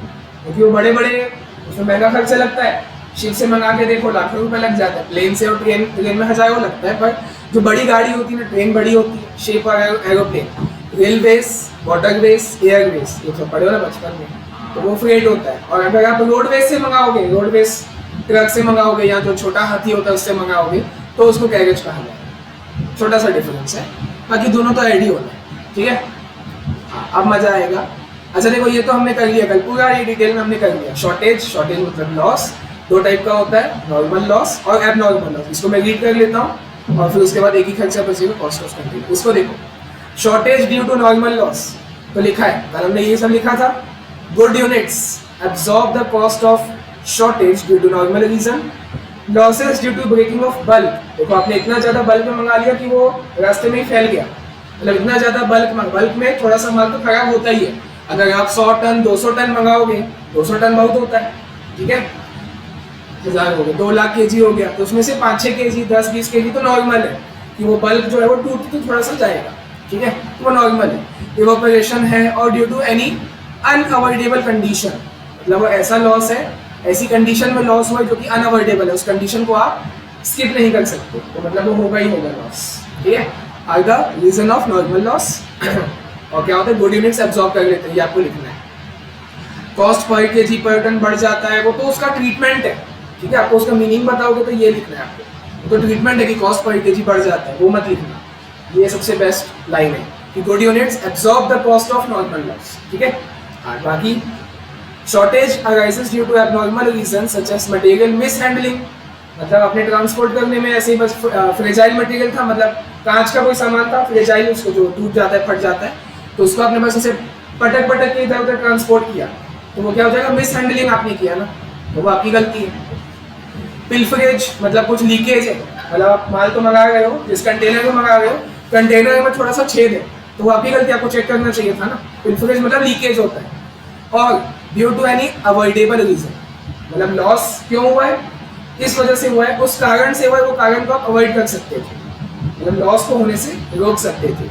क्योंकि वो बड़े बड़े, उसमें महंगा खर्चा लगता है। शिप से मंगा के देखो लाखों रुपए लग जाता है, प्लेन से और ट्रेन में हज़ारों लगता है। पर जो बड़ी गाड़ी होती है ना, ट्रेन बड़ी होती है, शिप और एरोप्लेन, रेलवेज, वाटरवेज, एयरवेज, ये सब पढ़े हो ना बचपन में, तो वो फ्रेट होता है। और अगर आप रोडवेज से मंगाओगे, रोडवेज ट्रक से मंगाओगे या जो छोटा हाथी होता है उससे मंगाओगे, तो उसको कैरेज कहा जाएगा। छोटा सा डिफरेंस है, बाकी दोनों तो ऐड ही होना है, ठीक है। अब मज़ा आएगा। अच्छा देखो, ये तो हमने कर लिया कल, पूरा ये डिटेल में हमने कर लिया। शॉर्टेज मतलब लॉस, दो टाइप का होता है, नॉर्मल लॉस और एबनॉर्मल लॉस। इसको मैं रीड कर लेता हूँ और फिर उसके बाद एक ही खर्चा बचेगा, कॉस्ट ऑफ कंटेनर। इसको देखो, shortage due to normal loss, तो लिखा है, कल हमने ये सब लिखा था, good units absorb the cost of shortage due to normal reason, losses due to breaking of bulk. देखो आपने इतना ज्यादा बल्क में मंगा लिया कि वो रास्ते में ही फैल गया, मतलब इतना ज्यादा बल्क में थोड़ा सा माल तो खराब होता ही है। अगर आप 100 टन 200 टन मंगाओगे, 200 टन बहुत होता है, ठीक है, 1000 हो गया, 2 लाख केजी हो गया, तो उसमें से 5-6 केजी 10-20 केजी तो नॉर्मल है कि वो बल्क जो है वो टूट तो थोड़ा सा जाएगा, ठीक है, तो वो नॉर्मल है। इवोपरेशन है, और due to any unavoidable condition, मतलब वो ऐसा लॉस है, ऐसी कंडीशन में लॉस हुआ जो कि अनअवॉइडेबल है, उस कंडीशन को आप स्किप नहीं कर सकते, तो मतलब वो होगा ही होगा लॉस, ठीक है। Are the reason of normal loss. और क्या होता है, गुड यूनिट्स एब्जॉर्ब कर लेते हैं, ये आपको लिखना है। कॉस्ट पर केजी पर टन बढ़ जाता है, वो तो उसका ट्रीटमेंट है, ठीक है, आपको उसका मीनिंग बताओगे तो ये लिखना है आपको, तो ट्रीटमेंट है कि कॉस्ट पर केजी बढ़ जाता है, वो मत लिखना, ये सबसे बेस्ट लाइन है कि good units absorb the cost of normal loss, ठीक है। और बाकी shortage arises due to abnormal reason such as material mishandling, मतलब अपने ट्रांसपोर्ट करने में ऐसे ही बस फ्रेजाइल मटेरियल था, मतलब कांच का कोई सामान था फ्रेजाइल, उसको जो टूट जाता है, फट जाता है, तो उसको आपने बस ऐसे पटक के इधर उधर ट्रांसपोर्ट किया, तो वो क्या हो जाएगा, मिस हैंडलिंग आपने किया ना, तो वो आपकी गलती है। पिल्फरेज मतलब कुछ लीकेज है, मतलब आप माल तो मंगा रहे हो, जिस कंटेनर को मंगा रहे हो, कंटेनर में थोड़ा सा छेद है, तो वो आपकी गलती, आपको चेक करना चाहिए था ना। पिल्फरेज मतलब लीकेज होता है। और due to any avoidable reason, मतलब लॉस क्यों हुआ है, किस वजह से हुआ है, उस कारण से हुआ है, वो कारण को आप अवॉइड कर सकते थे, मतलब लॉस को होने से रोक सकते थे।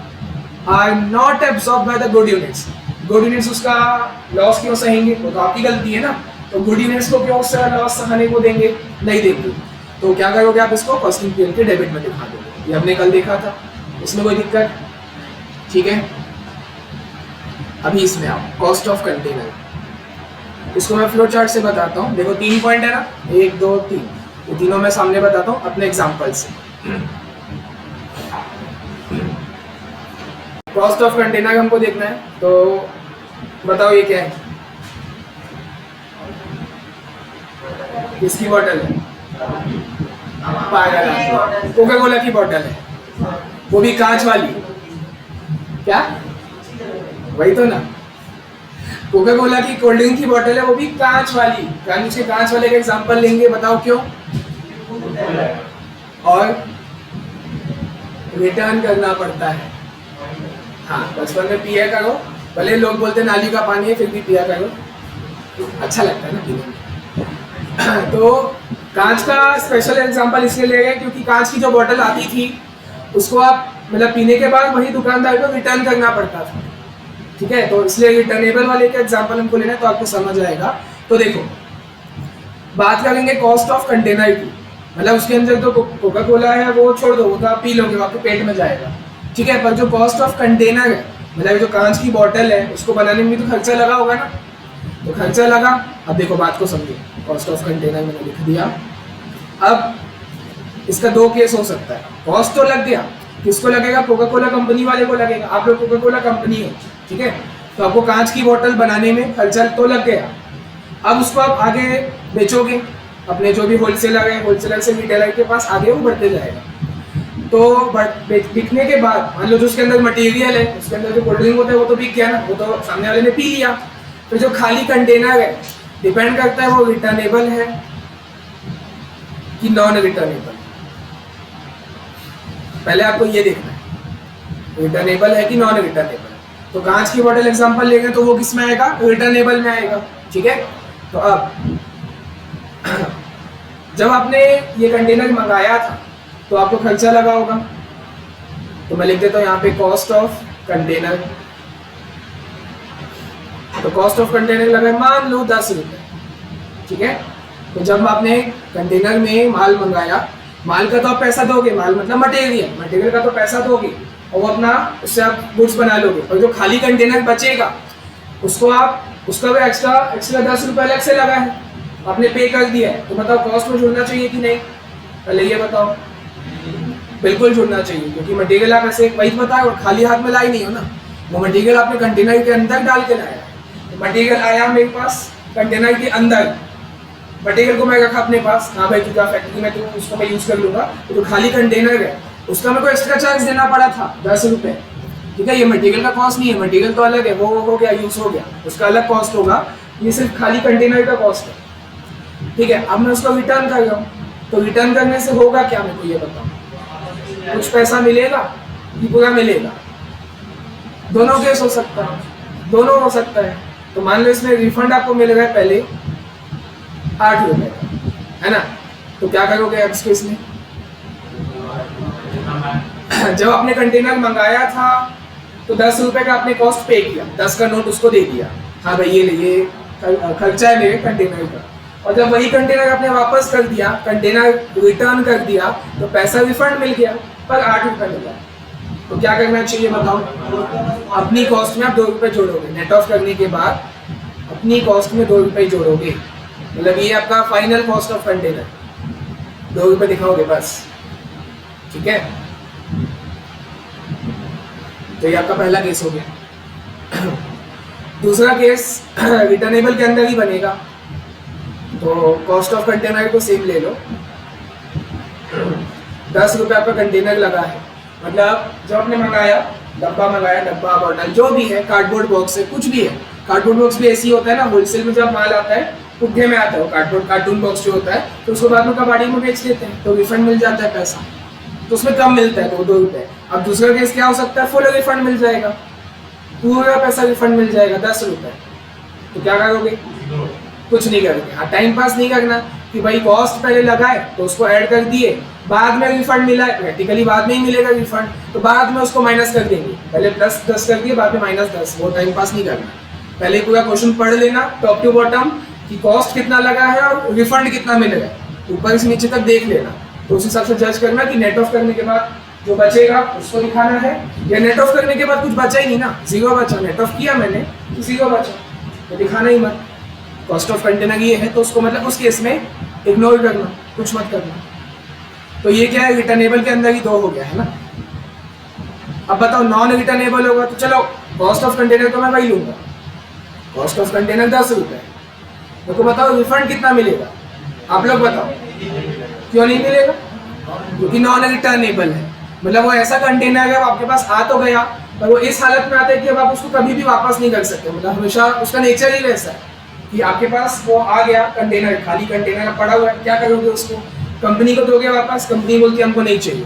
Are not absorb by the good units, good units उसका लॉस क्यों सहेंगे, वो तो आपकी गलती है ना, तो गुड यूनिट्स को क्यों उसका लॉस सहने को देंगे, नहीं देंगे, तो क्या करोगे आप, इसको कॉस्टिंग पीरियड के डेबिट में दिखा दोगे, ये हमने कल देखा था, इसमें कोई दिक्कत, ठीक है। अभी इसमें आओ, कॉस्ट ऑफ कंटेनर, इसको मैं फ्लो चार्ट से बताता हूँ। देखो 3 पॉइंट है ना, 1 2 3, ये तीनों मैं सामने बताता हूँ अपने एग्जाम्पल से। कॉस्ट ऑफ कंटेनर हमको देखना है, तो बताओ ये क्या है, किसकी बॉटल है, पागल, कोका कोला की बॉटल है, वो भी कांच वाली, क्या, वही तो ना, कोका कोला की कोल्ड ड्रिंक की बॉटल है, वो भी कांच वाली, कांच वाले का एग्जांपल लेंगे, बताओ क्यों, और रिटर्न करना पड़ता है। हाँ, बचपन में पिया करो, भले लोग बोलते नाली का पानी है, फिर भी पिया करो, अच्छा लगता है ना पीने में। तो कांच का स्पेशल एग्जांपल इसलिए ले गए क्योंकि कांच की जो बोतल आती थी उसको आप मतलब पीने के बाद वही दुकानदार को रिटर्न करना पड़ता था, ठीक है, तो इसलिए रिटर्नेबल वाले का एग्जांपल हमको लेना है, तो आपको समझ आएगा। तो देखो, बात करेंगे कॉस्ट ऑफ कंटेनर की, मतलब उसके अंदर जो कोका कोला है वो छोड़ दो, वो तो आप पी लोगे, आपके पेट में जाएगा, ठीक है, पर जो कॉस्ट ऑफ कंटेनर है, मतलब जो कांच की बोतल है, उसको बनाने में तो खर्चा लगा होगा ना, तो खर्चा लगा। अब देखो बात को समझो, कॉस्ट ऑफ कंटेनर मैंने लिख दिया। अब इसका 2 केस हो सकता है, कॉस्ट तो लग गया, किसको लगेगा, कोका कोला कंपनी वाले को लगेगा, आप लोग कोका कोला कंपनी हो, ठीक है, तो आपको कांच की बोतल बनाने में खर्चा तो लग गया। अब उसको आप आगे बेचोगे, अपने जो भी होलसेलर है, होलसेलर से रिटेलर के पास आगे वो बढ़ते जाएगा। तो बिकने के बाद मान लो जो उसके अंदर मटेरियल है, उसके अंदर जो कोल्ड ड्रिंक होता है वो तो बिक गया ना, वो तो सामने वाले ने पी लिया। तो जो खाली कंटेनर है, डिपेंड करता है वो रिटर्नेबल है कि नॉन रिटर्नेबल। पहले आपको ये देखना है रिटर्नेबल है कि नॉन रिटर्नेबल। तो कांच की बोतल एग्जांपल लेंगे तो वो किस में आएगा, रिटर्नेबल में आएगा, ठीक है। तो अब जब आपने ये कंटेनर मंगाया था तो आपको खर्चा लगा होगा, तो मैं लिख देता हूँ यहाँ पे कॉस्ट ऑफ कंटेनर। तो कॉस्ट ऑफ कंटेनर लगा मान लो 10 रुपये, ठीक है। तो जब आपने कंटेनर में माल मंगाया, माल का तो आप पैसा दोगे, माल मतलब मटेरियल का तो पैसा दोगे और वो अपना उससे आप गुड्स बना लोगे, और जो खाली कंटेनर बचेगा उसको आप उसका भी एक्स्ट्रा 10 रुपये अलग से लगा है, आपने पे कर दिया है, तो बताओ कॉस्ट में जुड़ना चाहिए कि नहीं, पहले ये बताओ। बिल्कुल जुड़ना चाहिए, क्योंकि मटेरियल आप ऐसे वही बताए और खाली हाथ में लाई नहीं हो ना, वो मटेरियल आपने कंटेनर के अंदर डाल के लाया, मटेरियल आया मेरे पास कंटेनर के अंदर, मटेरियल को मैं रखा अपने पास, हाँ भाई तुझा फैक्ट्री में तो उसको मैं यूज़ कर लूँगा, तो खाली कंटेनर है उसका मेरे को एक्स्ट्रा चार्ज देना पड़ा था 10 रुपये, ठीक है। ये मटेरियल का कॉस्ट नहीं है, मटेरियल तो अलग है, वो हो गया यूज़ हो गया, उसका अलग कॉस्ट होगा, ये सिर्फ खाली कंटेनर का कॉस्ट है, ठीक है। अब मैं उसको रिटर्न कर रहा हूँ, तो रिटर्न करने से होगा क्या मेरे को ये बताओ, कुछ पैसा मिलेगा कि पूरा मिलेगा? दोनों केस हो सकता है, दोनों हो सकता है। तो मान लो इसमें रिफंड आपको मिल रहा है पहले 8 रुपये, है ना, तो क्या करोगे अब इस केस में? जब आपने कंटेनर मंगाया था तो 10 रुपये का आपने कॉस्ट पे किया, 10 का नोट उसको दे दिया, हाँ भाई ये खर्चा है मेरे कंटेनर का, और जब वही कंटेनर आपने वापस कर दिया, कंटेनर रिटर्न कर दिया, तो पैसा रिफंड मिल गया पर 8 रुपये मिला। तो क्या करना चाहिए बताओ? अपनी कॉस्ट में आप 2 रुपये जोड़ोगे, नेट ऑफ करने के बाद अपनी कॉस्ट में 2 रुपये जोड़ोगे, मतलब ये आपका फाइनल कॉस्ट ऑफ कंटेनर, 2 रुपये दिखाओगे बस, ठीक है। तो ये आपका पहला केस हो गया। दूसरा केस रिटर्नेबल के अंदर ही बनेगा, तो कॉस्ट ऑफ कंटेनर को सेम ले लो, 10 रुपये आपका कंटेनर लगा है, मतलब जब आपने मंगाया, डब्बा बॉटल जो भी है, कार्डबोर्ड बॉक्स है, कुछ भी है, कार्डबोर्ड बॉक्स भी ऐसी होता है ना, होलसेल में जब माल आता है पुट्ठे में आता है, कार्टून बॉक्स जो होता है, तो उसको बाद में कबाड़ी में बेच देते हैं, तो रिफंड मिल जाता है पैसा, तो उसमें कम मिलता है, तो 2 रुपये। अब दूसरा केस क्या हो सकता है, फुल रिफंड मिल जाएगा, पूरा पैसा रिफंड मिल जाएगा 10 रुपये, तो क्या करोगे? कुछ नहीं करोगे, हाँ टाइम पास नहीं करना कि भाई कॉस्ट पहले लगाए तो उसको ऐड कर दिए, बाद में रिफंड मिला है, प्रैक्टिकली बाद में ही मिलेगा रिफंड, तो बाद में उसको माइनस कर देंगे, पहले प्लस 10 कर दिए बाद में माइनस 10, वो टाइम पास नहीं करना। पहले पूरा क्वेश्चन पढ़ लेना टॉप टू बॉटम कि कॉस्ट कितना लगा है और रिफंड कितना मिलेगा, ऊपर से नीचे तक देख लेना, तो उस हिसाब से जज करना कि नेट ऑफ करने के बाद जो बचेगा उसको दिखाना है, या नेट ऑफ करने के बाद कुछ बचा ही नहीं ना, 0 बचा, नेट ऑफ किया मैंने तो 0 बचा, तो दिखाना ही मत। कॉस्ट ऑफ कंटेनर ये है तो उसको मतलब उस केस में इग्नोर करना, कुछ मत करना। तो ये क्या है, रिटर्नेबल के अंदर ही 2 हो गया है ना। अब बताओ नॉन रिटर्नेबल होगा तो चलो कॉस्ट ऑफ कंटेनर तो मैं वही लूंगा, कॉस्ट ऑफ कंटेनर 10 रुपये, तो बताओ रिफंड कितना मिलेगा? आप लोग बताओ, क्यों नहीं मिलेगा? क्योंकि नॉन रिटर्नेबल है, मतलब वो ऐसा कंटेनर है, वो आपके पास आ तो गया पर वो इस हालत में आता है कि अब आप उसको कभी भी वापस नहीं कर सकते, मतलब हमेशा उसका नेचर ही वैसा है कि आपके पास वो आ गया कंटेनर, खाली कंटेनर पड़ा हुआ है, क्या करोगे उसको? कंपनी को दोगे वापस, कंपनी बोलती है हमको नहीं चाहिए,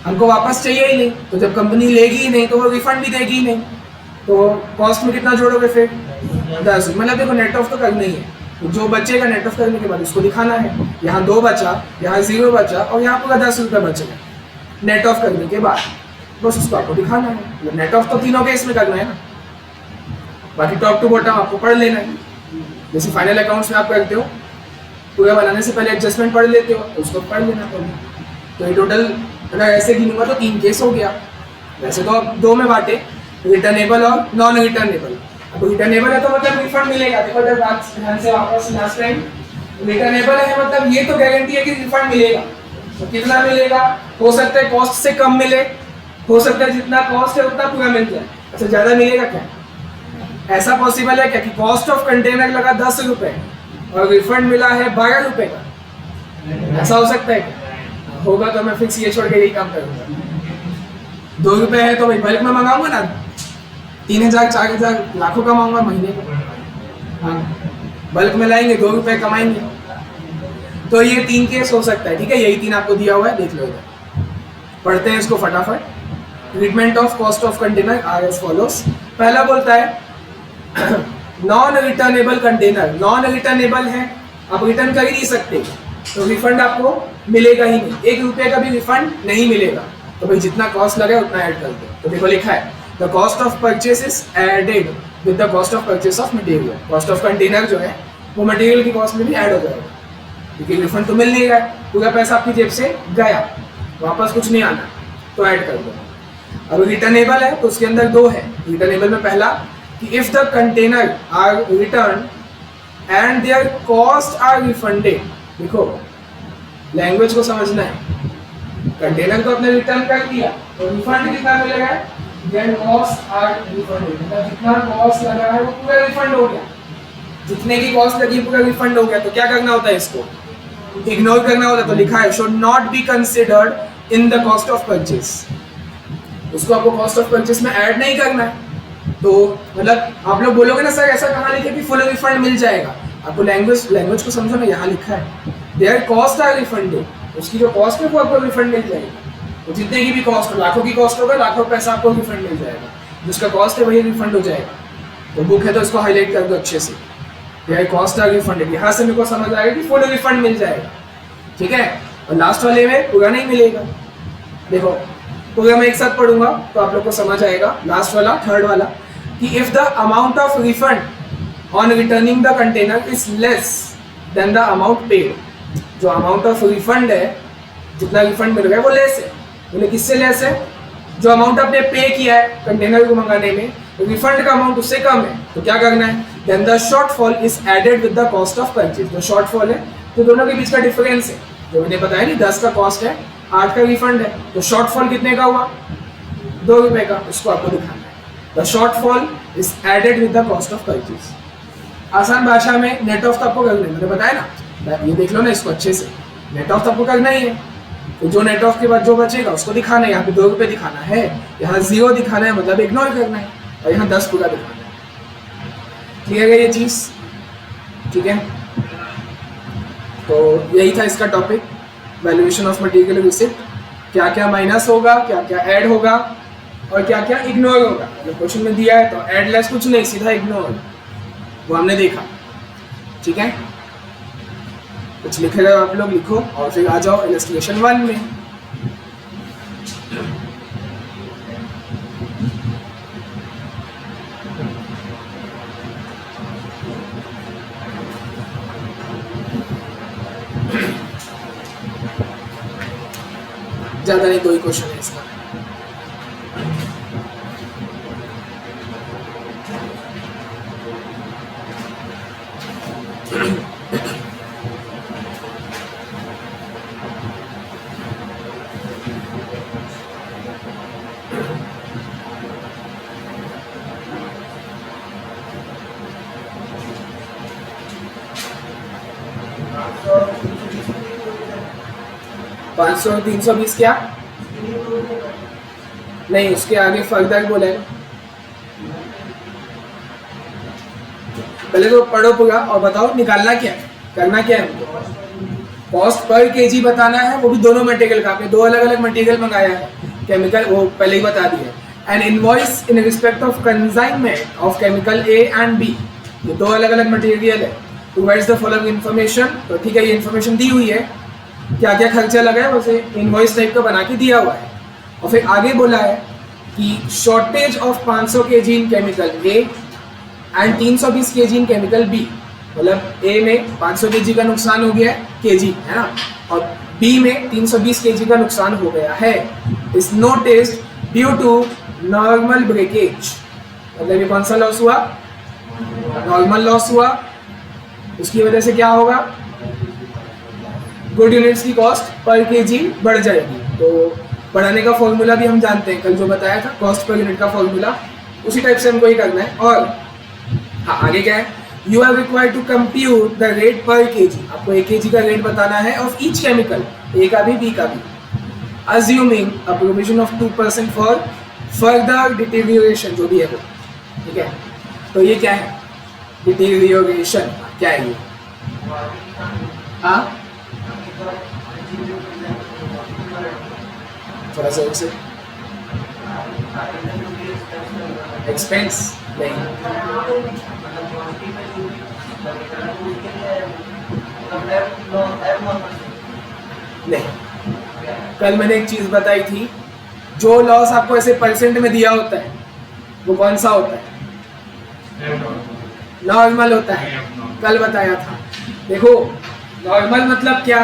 हमको वापस चाहिए ही नहीं, तो जब कंपनी लेगी ही नहीं तो वो रिफंड भी देगी ही नहीं, तो कॉस्ट में कितना जोड़ोगे फिर? 10। मतलब देखो नेट ऑफ तो करना ही है, तो जो बचेगा नेट ऑफ करने के बाद उसको दिखाना है, यहाँ 2 बचा, यहाँ 0 बचा और यहाँ पूरा 10 रुपये बचेगा नेट ऑफ करने के बाद, बस उसको आपको दिखाना है। नेट ऑफ तो तीनों केस में करना है ना, बाकी टॉप टू बॉटम आपको पढ़ लेना है, जैसे फाइनल अकाउंट्स में आप करते हो, पूरा बनाने से पहले एडजस्टमेंट पढ़ लेते हो, तो उसको पढ़ लेना पड़ेगा। तो ये टोटल अगर ऐसे गिनूंगा तो 3 केस हो गया, वैसे तो अब 2 में बांटे, रिटर्नेबल और नॉन रिटर्नेबल। अब रिटर्नेबल है तो मतलब रिफंड मिलेगा, देखो जब ध्यान से वापस लास्ट टाइम, रिटर्नेबल है मतलब ये तो गारंटी है कि रिफंड मिलेगा, तो कितना मिलेगा? हो सकता है कॉस्ट से कम मिले, हो सकता है जितना कॉस्ट है उतना पूरा मिल जाए। अच्छा ज़्यादा मिलेगा क्या? ऐसा पॉसिबल है क्या कि कॉस्ट ऑफ कंटेनर लगा 10 रुपये और रिफंड मिला है 12 रुपये का? ऐसा हो सकता है क्या? होगा तो मैं फिक्स ये छोड़ के यही काम करूँगा। 2 रुपये है तो भाई बल्क में मंगाऊंगा ना, 3000 4000 लाखों कमाऊंगा महीने को, हाँ बल्क में लाएंगे 2 रुपये कमाएंगे। तो ये 3 केस हो सकता है, ठीक है, यही 3 आपको दिया हुआ है, देख लो इधर। पढ़ते हैं इसको फटाफट। Treatment of cost of container are as follows. पहला बोलता है non returnable container, non returnable है, आप रिटर्न कर ही नहीं सकते, तो रिफंड आपको मिलेगा ही नहीं, 1 रुपये का भी रिफंड नहीं मिलेगा। तो भाई जितना कॉस्ट लगा उतना ऐड कर दो। तो देखो लिखा है the cost of purchase is added with the cost of purchase of material. Cost of container जो है वो मटेरियल की कॉस्ट में भी ऐड हो जाएगा, क्योंकि रिफंड तो मिल नहीं रहा है, पूरा पैसा आपकी जेब से गया, वापस कुछ नहीं आना, तो ऐड कर दो। अब रिटर्नेबल है तो उसके अंदर 2 है। रिटर्नेबल में पहला कि if the container are return and their cost are refunded. देखो लैंग्वेज को समझना है, कंटेनर को आपने रिटर्न कर दिया तो रिफंड कितना मिलेगा? देन कॉस्ट आर रिफंडेड, मतलब जितना कॉस्ट लगा है वो पूरा रिफंड हो गया, जितने की कॉस्ट लगी पूरा रिफंड हो गया। तो क्या करना होता है, इसको इग्नोर करना होता है। तो लिखा है should not be considered in the cost of purchase, उसको आपको कॉस्ट ऑफ परचेज में ऐड नहीं करना है। तो मतलब आप लोग बोलोगे ना सर ऐसा कहाँ लिखे कि फुल रिफंड मिल जाएगा, आपको लैंग्वेज को समझो ना, यहाँ लिखा है देयर कॉस्ट आर रिफंडेड, उसकी जो कॉस्ट है वो आपको रिफंड मिल जाएगी। तो जितने की भी कॉस्ट हो, लाखों की कॉस्ट होगा, लाखों पैसा आपको रिफंड मिल जाएगा, जिसका कॉस्ट है वही रिफंड हो जाएगा। तो बुक है तो इसको हाईलाइट कर दो अच्छे से, देयर कॉस्ट आर रिफंडेड, यहाँ से मेरे को समझ आएगा कि फुल रिफंड मिल जाएगा, ठीक है। और लास्ट वाले में पूरा नहीं मिलेगा। देखो पूरा मैं एक साथ पढ़ूंगा तो आप लोग को समझ आएगा। लास्ट वाला थर्ड वाला कि if the amount of refund on returning the container is less than the amount paid, जो अमाउंट ऑफ रिफंड है, जितना रिफंड मिल रहा है वो लेस है। बोले किससे लेस है, जो अमाउंट आपने पे किया है कंटेनर को मंगाने में, रिफंड का अमाउंट उससे कम है। तो क्या करना है, then the shortfall is added with the cost of purchase. जो शॉर्टफॉल है तो दोनों के बीच का डिफरेंस है, जो मैंने बताया नहीं 10 का कॉस्ट है 8 का रिफंड है, तो शॉर्टफॉल कितने का हुआ 2 रुपए का, उसको आपको दिखाना है। The shortfall is added with the cost of purchase. आसान भाषा में नेट ऑफ तो आपको करना है, मैंने बताया ना, ये देख लो ना इसको अच्छे से, नेट ऑफ तो आपको करना ही है। तो जो नेट ऑफ के बाद जो बचेगा उसको दिखाना है, यहाँ पे 2 रुपए दिखाना है, यहाँ 0 दिखाना है मतलब इग्नोर करना है, और यहाँ 10 पूरा दिखाना है। क्लियर है ये चीज, ठीक है। तो यही था इसका topic, valuation of material receipt, क्या क्या माइनस होगा, क्या क्या ऐड होगा और क्या क्या इग्नोर होगा। जब क्वेश्चन में दिया है तो ऐड लेस कुछ नहीं, सीधा इग्नोर, वो हमने देखा, ठीक है। कुछ लिखे रहे हो आप लोग, लिखो और फिर आ जाओ इलस्ट्रेशन 1 में। ज्यादा नहीं, 2 ही क्वेश्चन है इसका। पाँच सौ 320 क्या नहीं, उसके आगे फर्दर बोला है। पहले तो पढ़ो पूरा और बताओ निकालना क्या है, करना क्या है। कॉस्ट पर केजी बताना है, वो भी दोनों मटेरियल का, आपने 2 अलग अलग मटेरियल मंगाया है, केमिकल वो पहले ही बता दिया। An invoice in respect of consignment of chemical A and B, ये 2 अलग अलग मटेरियल है। प्रोवाइड्स द फॉलोइंग इन्फॉर्मेशन, तो ठीक है ये इन्फॉर्मेशन दी हुई है, क्या क्या खर्चा लगा है उसे इनवॉइस टाइप का बना के दिया हुआ है। और फिर आगे बोला है कि shortage of 500 kg in chemical A and 320 kg in chemical B, मतलब ए में 500 kg का नुकसान हो गया है, केजी है ना, और बी में 320 kg का नुकसान हो गया है। Is noticed due to normal breakage, मतलब ये कौन सा लॉस हुआ, नॉर्मल लॉस हुआ, उसकी वजह से क्या होगा, गुड यूनिट्स की कॉस्ट पर केजी बढ़ जाएगी। तो बढ़ाने का फॉर्मूला भी हम जानते हैं, कल जो बताया था कॉस्ट पर यूनिट का फॉर्मूला, उसी टाइप से हमको ही करना है। और हाँ आगे क्या है, you are required to compute the rate per kg, आपको 1 kg का रेट बताना है ऑफ ईच केमिकल, ए का भी बी का भी, assuming a provision of 2% for further deterioration, जो भी है वो, ठीक है। तो ये क्या है डिटेरियोरेशन, क्या है ये, हाँ थोड़ा सा उसे एक्सपेंस नहीं, कल मैंने एक चीज बताई थी, जो लॉस आपको ऐसे परसेंट में दिया होता है वो कौन सा होता है, नॉर्मल होता है, कल बताया था। देखो नॉर्मल मतलब क्या,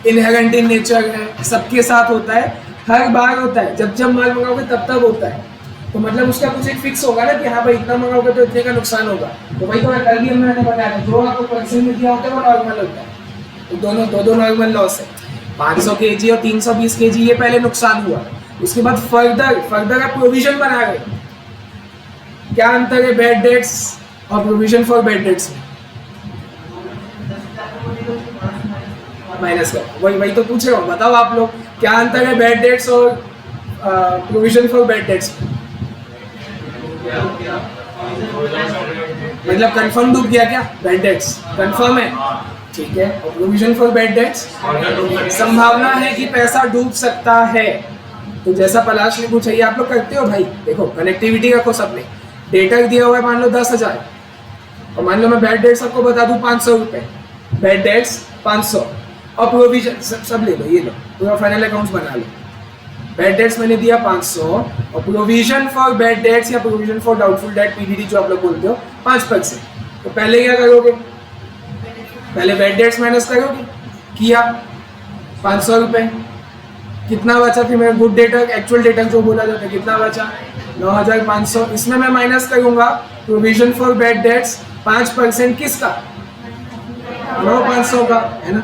इनहेरेंट इन नेचर है, सबके साथ होता है, हर बार होता है, जब जब माल मंगाओगे तब तब होता है। तो मतलब उसका कुछ एक फिक्स होगा ना कि हाँ भाई इतना मंगाओगे तो इतने का नुकसान होगा। तो भाई तो कल भी मैंने बताया था, जो आपको परसेंट में दिया होता है वो नॉर्मल होता है। तो दोनों दो नॉर्मल लॉस है, 500 kg और 320 kg ये पहले नुकसान हुआ, उसके बाद फर्दर का प्रोविजन बना गए। क्या अंतर है बैड डेट्स और प्रोविजन फॉर बैड डेट्स में? माइनस का, वही तो पूछ रहा हूँ, बताओ आप लोग क्या अंतर है बैड डेट्स और प्रोविजन फॉर बैड डेट्स में? मतलब कंफर्म डूब गया क्या? बैड डेट्स कंफर्म है, ठीक है। और प्रोविजन फॉर बैड डेट्स संभावना है कि पैसा डूब सकता है। तो जैसा पलाश ने पूछा ये आप लोग करते हो भाई। देखो कनेक्टिविटी रखो सबने, डेटा दिया हुआ है मान लो 10,000 और मान लो मैं बैड डेट्स सबको बता दूं 500 रुपए, बैड डेट्स 500 और प्रोविजन सब ले लो, ये लो पूरा फाइनल अकाउंट्स बना लो। बैड डेट्स मैंने दिया 500 और प्रोविजन फॉर बैड डेट्स या provision for doubtful debt PDD जो आप लोग बोलते हो 5%। तो पहले क्या करोगे? पहले बैड डेट्स माइनस करोगे, किया 500 रुपए, कितना बचा? फिर मेरा गुड डेटा एक्चुअल डेटा जो बोला जाता है कितना बचा? 9,500। इसमें मैं माइनस करूंगा प्रोविजन फॉर बैड डेट्स 5% किसका? 9,500 का, है ना?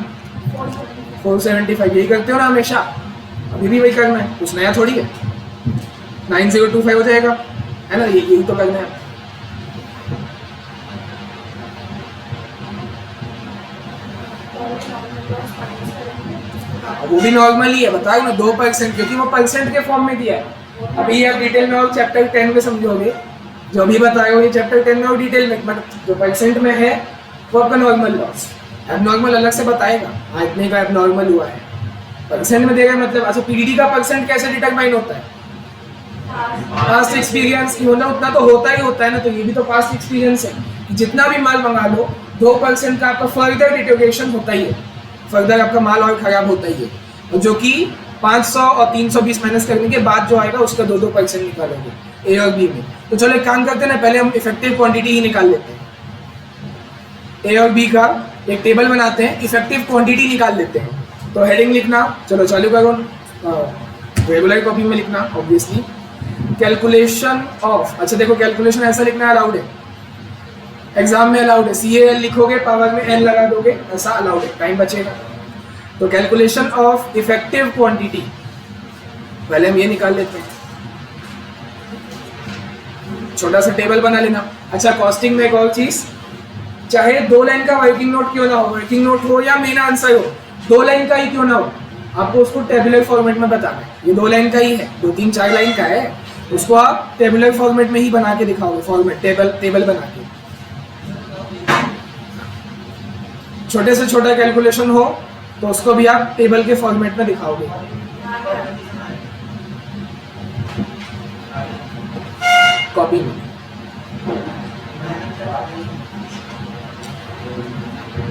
475 यही करते हो ना हमेशा, अभी भी वही करना है, कुछ नया थोड़ी है। 9025 हो जाएगा, है ना? यही तो करना है। वो भी नॉर्मल ही है, बताओ ना 2%, क्योंकि वो परसेंट के फॉर्म में दिया है। अभी आप डिटेल में और चैप्टर 10 में समझोगे, जो भी बताए हो ये चैप्टर 10 में और डिटेल में, मतलब जो परसेंट में है वो आपका नॉर्मल लॉस। एबनॉर्मल अलग से बताएगा, हाँ इतने का एबनॉर्मल हुआ है, परसेंट में देगा मतलब। अच्छा पीडीडी का परसेंट कैसे डिटरमाइन होता है? पास्ट एक्सपीरियंस, मतलब उतना तो होता ही होता है ना, तो ये भी तो पास्ट एक्सपीरियंस है कि जितना भी माल मंगा लो 2% का आपका फर्दर डिटोरिएशन होता ही है, फर्दर आपका माल और खराब होता ही है, और जो कि 500 और 320 माइनस करने के बाद जो आएगा उसका 2% निकालोगे ए और बी में। तो चलो एक काम करते हैं ना, पहले हम इफेक्टिव क्वांटिटी ही निकाल लेते हैं। ए और बी का एक टेबल बनाते हैं, इफेक्टिव क्वांटिटी निकाल लेते हैं। तो हेडिंग लिखना, चलो चालू करो, रेगुलर कॉपी में लिखना ऑब्वियसली, कैलकुलेशन ऑफ। अच्छा देखो कैलकुलेशन ऐसा लिखना अलाउड है, एग्जाम में अलाउड है, CAL लिखोगे पावर में L लगा दोगे, ऐसा अलाउड है, टाइम बचेगा। तो कैलकुलेशन ऑफ इफेक्टिव क्वांटिटी पहले हम ये निकाल लेते हैं, छोटा सा टेबल बना लेना। अच्छा कॉस्टिंग में एक और चीज, चाहे 2 लाइन का वर्किंग नोट क्यों ना हो, वर्किंग नोट हो या मेन आंसर हो, 2 लाइन का ही क्यों ना हो, आपको उसको टेबुलर फॉर्मेट में बताना है। ये 2 लाइन का ही है, 2-3-4 लाइन का है, उसको आप टेबुलर फॉर्मेट में ही बना के दिखाओगे, फॉर्मेट टेबल बना के। छोटे से छोटा कैलकुलेशन हो तो उसको भी आप टेबल के फॉर्मेट में दिखाओगे। कॉपी में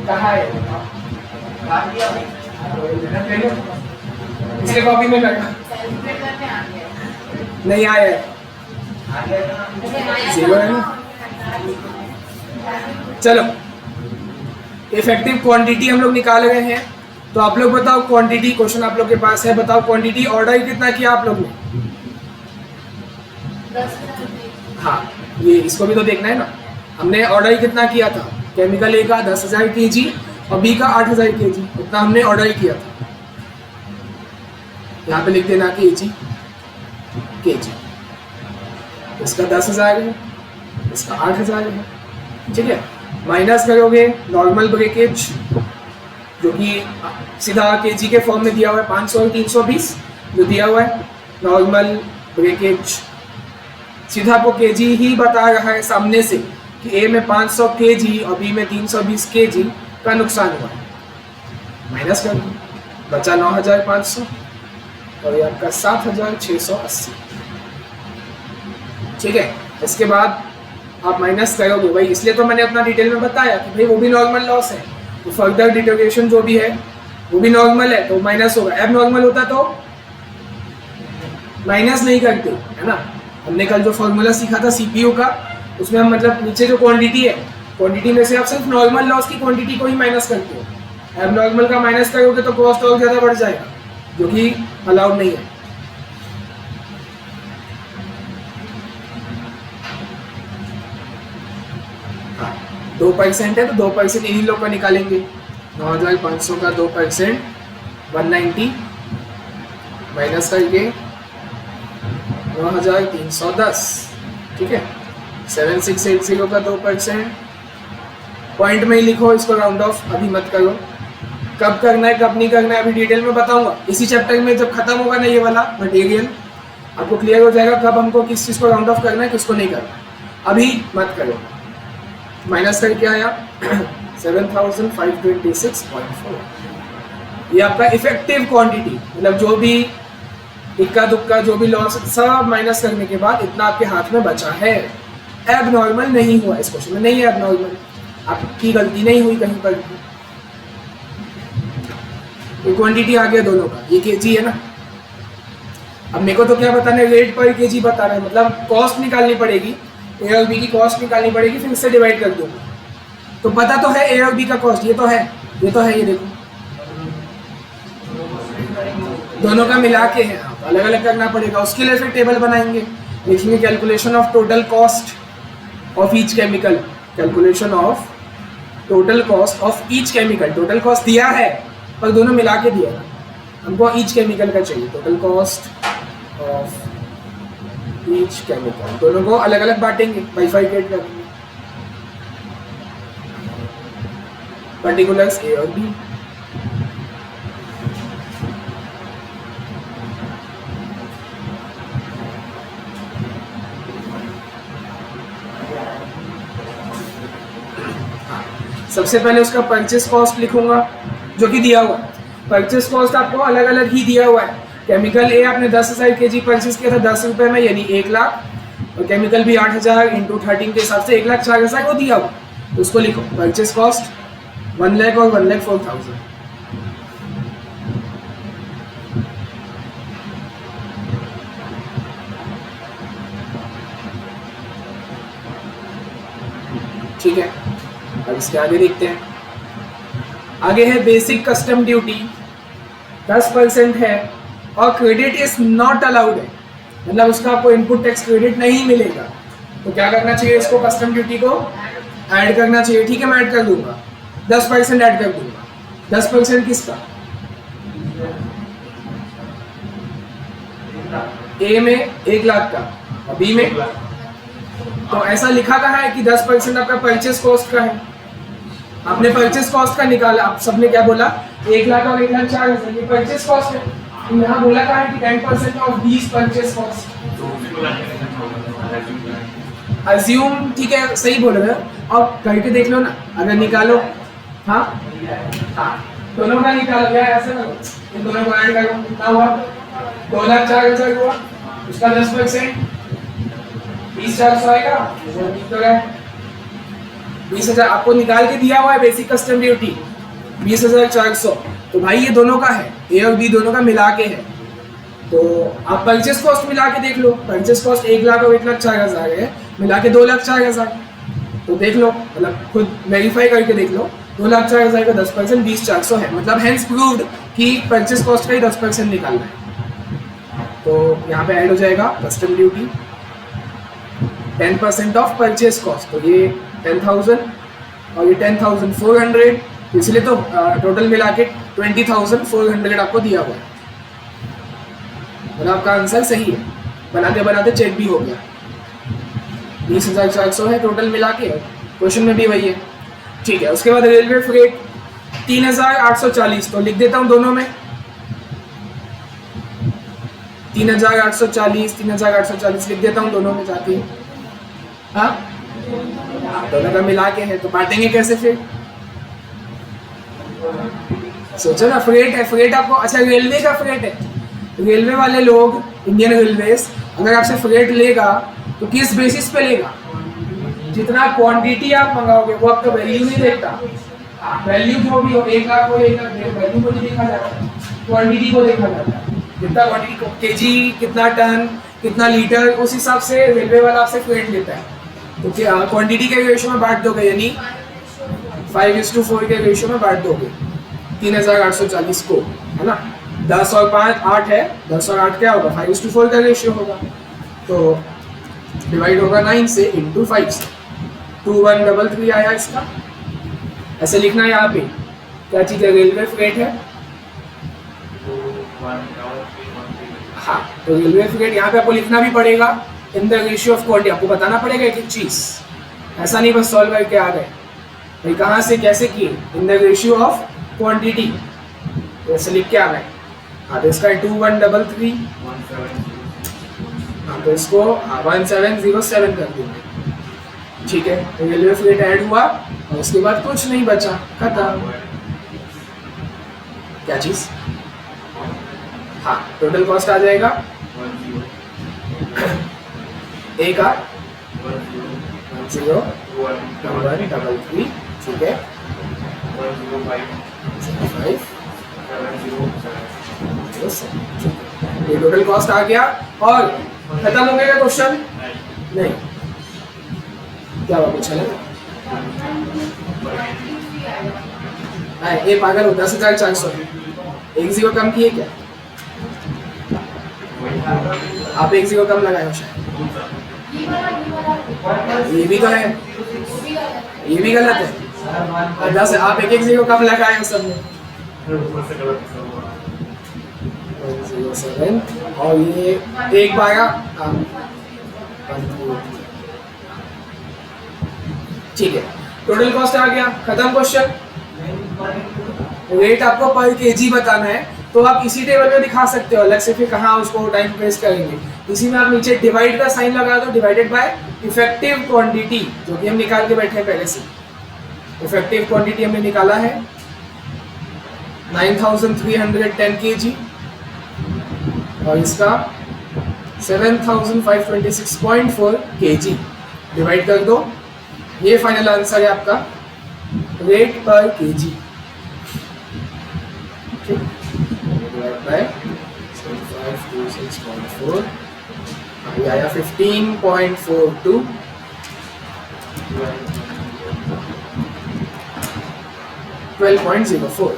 कहाँ है? इसके कॉपी में करना नहीं आया है, 0 है ना। चलो इफेक्टिव क्वांटिटी हम लोग निकाल रहे हैं, तो आप लोग बताओ क्वांटिटी, क्वेश्चन आप लोग के पास है, बताओ क्वांटिटी ऑर्डर कितना किया आप लोग ने? 10,000। हाँ ये इसको भी तो देखना है ना, हमने ऑर्डर कितना किया था? केमिकल ए का 10,000 kg और बी का 8,000 kg, उतना हमने ऑर्डर किया था। यहाँ पे लिख देना kg, इसका 10,000 है, इसका 8,000 है, ठीक है। माइनस करोगे नॉर्मल ब्रेकेज जो कि सीधा केजी के फॉर्म में दिया हुआ है, 500 और 320 जो दिया हुआ है नॉर्मल ब्रेकेज, सीधा आपको केजी ही बता रहा है सामने से कि ए में 500 kg और बी में 320 kg का नुकसान हुआ है। माइनस कर दो, बचा 9,500 और ये आपका 7,680, ठीक है। इसके बाद आप माइनस करोगे भाई, इसलिए तो मैंने अपना डिटेल में बताया कि भाई वो भी नॉर्मल लॉस है, तो फर्दर डिटोरिएशन जो भी है वो भी नॉर्मल है तो माइनस होगा। एब नॉर्मल होता तो माइनस नहीं करते, है ना। हमने कल जो फॉर्मूला सीखा था CPU का, उसमें हम मतलब नीचे जो क्वांटिटी है, क्वांटिटी में से आप सिर्फ नॉर्मल लॉस की क्वांटिटी को ही माइनस करते हो। एब नॉर्मल का माइनस करोगे तो कॉस्ट और ज़्यादा बढ़ जाएगा, जो कि अलाउड नहीं है। हाँ 2% है तो 2% इन्हीं लोग का निकालेंगे। 9,500 का 2% 190 माइनस करके 9,310, ठीक है। 7680 का 2%, पॉइंट में ही लिखो, इसको राउंड ऑफ अभी मत करो। कब करना है कब नहीं करना है अभी डिटेल में बताऊंगा इसी चैप्टर में, जब खत्म होगा ना ये वाला मटेरियल आपको क्लियर हो जाएगा कब हमको किस चीज़ को राउंड ऑफ करना है किसको नहीं करना। अभी मत करो। माइनस करके आया 7,526.4, ये आपका इफेक्टिव क्वांटिटी, मतलब जो भी इक्का दुक्का जो भी लॉस सब माइनस करने के बाद इतना आपके हाथ में बचा है। एब नॉर्मल नहीं हुआ इस क्वेश्चन में, नहीं है एब नॉर्मल, आपकी गलती नहीं हुई कहीं पर। तो क्वांटिटी आ गया दोनों का, ये केजी है ना। अब मेरे को तो क्या बताना है, रेट पर केजी बताना है, मतलब कॉस्ट निकालनी पड़ेगी, ए और बी की कॉस्ट निकालनी पड़ेगी, फिर इससे डिवाइड कर दूंगा। तो पता तो है ए और बी का कॉस्ट, ये तो है, ये देखो दोनों का मिला के है, अलग अलग करना पड़ेगा। उसके लिए फिर टेबल बनाएंगे, लिखेंगे calculation of total cost of each chemical, calculation of total cost of each chemical. Total cost दिया है पर दोनों मिला के दिया है, हमको ईच केमिकल का चाहिए, total cost of each chemical. दोनों को अलग अलग बांटेंगे, बाइफरकेट करेंगे, पर्टिकुलर्स ए और बी। सबसे पहले उसका परचेस कॉस्ट लिखूंगा जो कि दिया हुआ है। परचेस कॉस्ट आपको अलग अलग ही दिया हुआ है। केमिकल ए आपने 10,000 kg परचेस किया था 10 रुपये में, यानी 1 लाख, और केमिकल भी 8,000 इंटू 13 के हिसाब से 1,04,000 को दिया हुआ, तो उसको लिखो परचेस कॉस्ट 1 लाख और 1,04,000। ठीक है, अब इसके आगे देखते हैं। आगे है बेसिक कस्टम ड्यूटी, 10% है, और क्रेडिट इज नॉट अलाउड है, मतलब उसका आपको इनपुट टैक्स क्रेडिट नहीं मिलेगा। तो क्या करना चाहिए, इसको कस्टम ड्यूटी को ऐड करना चाहिए। ठीक है, मैं ऐड कर दूंगा, 10% ऐड कर दूंगा। 10% किसका, ए में 1 लाख का और बी में, तो ऐसा लिखा कहा है कि 10% आपका परचेस कॉस्ट का है। आपने परचेस कॉस्ट का निकाला, आप सबने क्या बोला, 1 लाख और 1,04,000 ये परचेस कॉस्ट है। तो यहाँ बोला कहा है कि 10% of these purchase cost. Assume, ठीक है, सही बोल रहे हो, और करके देख लो ना, अगर निकालो, हाँ दोनों का निकालो, क्या ऐसा करो, इन दोनों को ऐड करो, कितना हुआ, 2,04,000 हुआ, उसका 10% 20,400 आएगा, 20,000 आपको निकाल के दिया हुआ है बेसिक कस्टम ड्यूटी 20,400। तो भाई ये दोनों का है, ए और बी दोनों का मिला के है। तो आप परचेस कॉस्ट मिला के देख लो, परचेस कॉस्ट 1 लाख और 1,04,000 है, मिला के 2,04,000। तो देख लो, मतलब खुद वेरीफाई करके देख लो, 2,04,000 का 10% 20,400 है, मतलब हैंस प्रूव्ड कि परचेस कॉस्ट का ही 10% निकालना है। तो यहाँ पे ऐड हो जाएगा custom duty 10% of purchase cost, तो ये 10,000 और ये 10,400, इसलिए तो टोटल मिला के 20,400 आपको दिया हुआ है। मतलब आपका आंसर सही है, बनाते बनाते चेक भी हो गया। 20,400 है टोटल मिला के, क्वेश्चन में भी वही है। ठीक है, उसके बाद रेलवे फ्रेट 3,840, तो लिख देता हूँ दोनों में 3,840 लिख देता हूँ दोनों में जाके। हाँ, दोनों का मिला के है, तो बांटेंगे कैसे फिर, सोचो ना। फ्रेट है, फ्रेट आपको, अच्छा रेलवे का फ्रेट है, रेलवे वाले लोग, इंडियन रेलवेज अगर आपसे फ्रेट लेगा तो किस बेसिस पे लेगा, जितना क्वांटिटी आप मंगाओगे वो आपका वैल्यू नहीं देखता। वैल्यू जो भी हो, 1 लाख हो 1 लाख, वैल्यू को नहीं देखा जाता, क्वांटिटी को देखा जाता है। कितना क्वांटिटी, केजी, कितना टन, कितना लीटर, उस हिसाब से रेलवे वाला आपसे फ्रेट लेता है। तो क्या क्वांटिटी के रेशियो में बांट दोगे, यानी 5:4 के रेशियो में बांट दोगे 3,840 को, है ना। 10 और 5 8 है, 10 और 8 क्या होगा, 5:4 का रेशियो होगा, तो डिवाइड होगा 9 से इंटू 5 से, 2133 आया इसका। ऐसे लिखना है यहाँ पे, क्या चीज़ है, रेलवे फ्रेट है, हाँ, तो रेलवे फ्रेट यहाँ पे आपको लिखना भी पड़ेगा in the ratio of quantity, आपको बताना पड़ेगा एक एक चीज, ऐसा नहीं बस सॉल्व करके आ गए भाई कहाँ से कैसे किए, in the ratio of quantity ऐसे लिख के आ गए। हाँ तो इसका 2133, हाँ तो इसको 1707 कर देंगे, ठीक है। रेलवे फ्रेट ऐड हुआ और उसके बाद कुछ नहीं बचा, खत्म। क्या चीज, हाँ टोटल कॉस्ट आ जाएगा ए का 10,133, ठीक है 507, ये टोटल कॉस्ट आ गया और खत्म हो गया क्वेश्चन। नहीं, क्या हुआ, पूछा नहीं ये पागल हो, 10,400, एक जीरो कम किए क्या आप, एक जीरो कम लगाए हो शायद, ये भी तो है, ये भी गलत है, 10 आप एक जीरो कम लगाए हो सब में, 107 और ये एक पाएगा, ठीक है टोटल कॉस्ट आ गया, खत्म क्वेश्चन। रेट आपको पर केजी बताना है तो आप इसी टेबल में दिखा सकते हो, अलग से फिर कहाँ उसको टाइम वेस्ट करेंगे, इसी में आप नीचे डिवाइड का साइन लगा दो, डिवाइडेड बाय इफेक्टिव क्वांटिटी जो कि हम निकाल के बैठे हैं पहले से। इफेक्टिव क्वांटिटी हमने निकाला है 9310 kg और इसका 7526.4 kg, डिवाइड कर दो, ये फाइनल आंसर है आपका रेट पर केजी, ठीक, डिवाइड बाय 7526.4, ये आया 15.42, 12.04,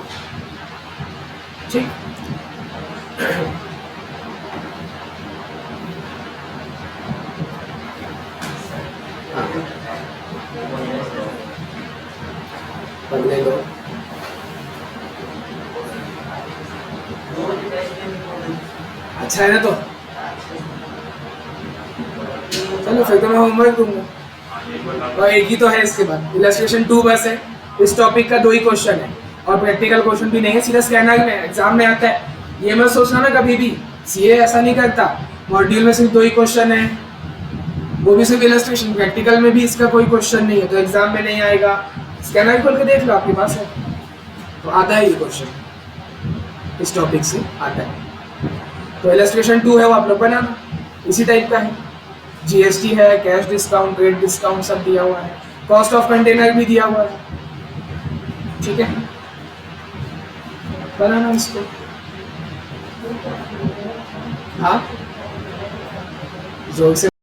ठीक। बदले दो, अच्छा है ना, तो चलो फिर तो मैं होमवर्क दूंगा, और एक ही तो है इसके बाद इलस्ट्रेशन 2 बस है, इस टॉपिक का 2 ही क्वेश्चन है और प्रैक्टिकल क्वेश्चन भी नहीं है, सीधा स्कैनर में एग्जाम में आता है, ये मत सोचना ना कभी भी, सीए ऐसा नहीं करता, मॉड्यूल में सिर्फ 2 ही क्वेश्चन है, वो भी सिर्फ इलस्ट्रेशन, प्रैक्टिकल में भी इसका कोई क्वेश्चन नहीं है तो एग्जाम में नहीं आएगा, स्कैनर खोल के देख लो आपके पास है, तो आता है ये क्वेश्चन इस टॉपिक से आता है। तो इलस्ट्रेशन 2 है वो आप लोग बनाना, इसी टाइप का है, जीएसटी है, कैश डिस्काउंट, रेट डिस्काउंट सब दिया हुआ है, कॉस्ट ऑफ कंटेनर भी दिया हुआ है, ठीक है, बनाना इसको। हाँ जोर से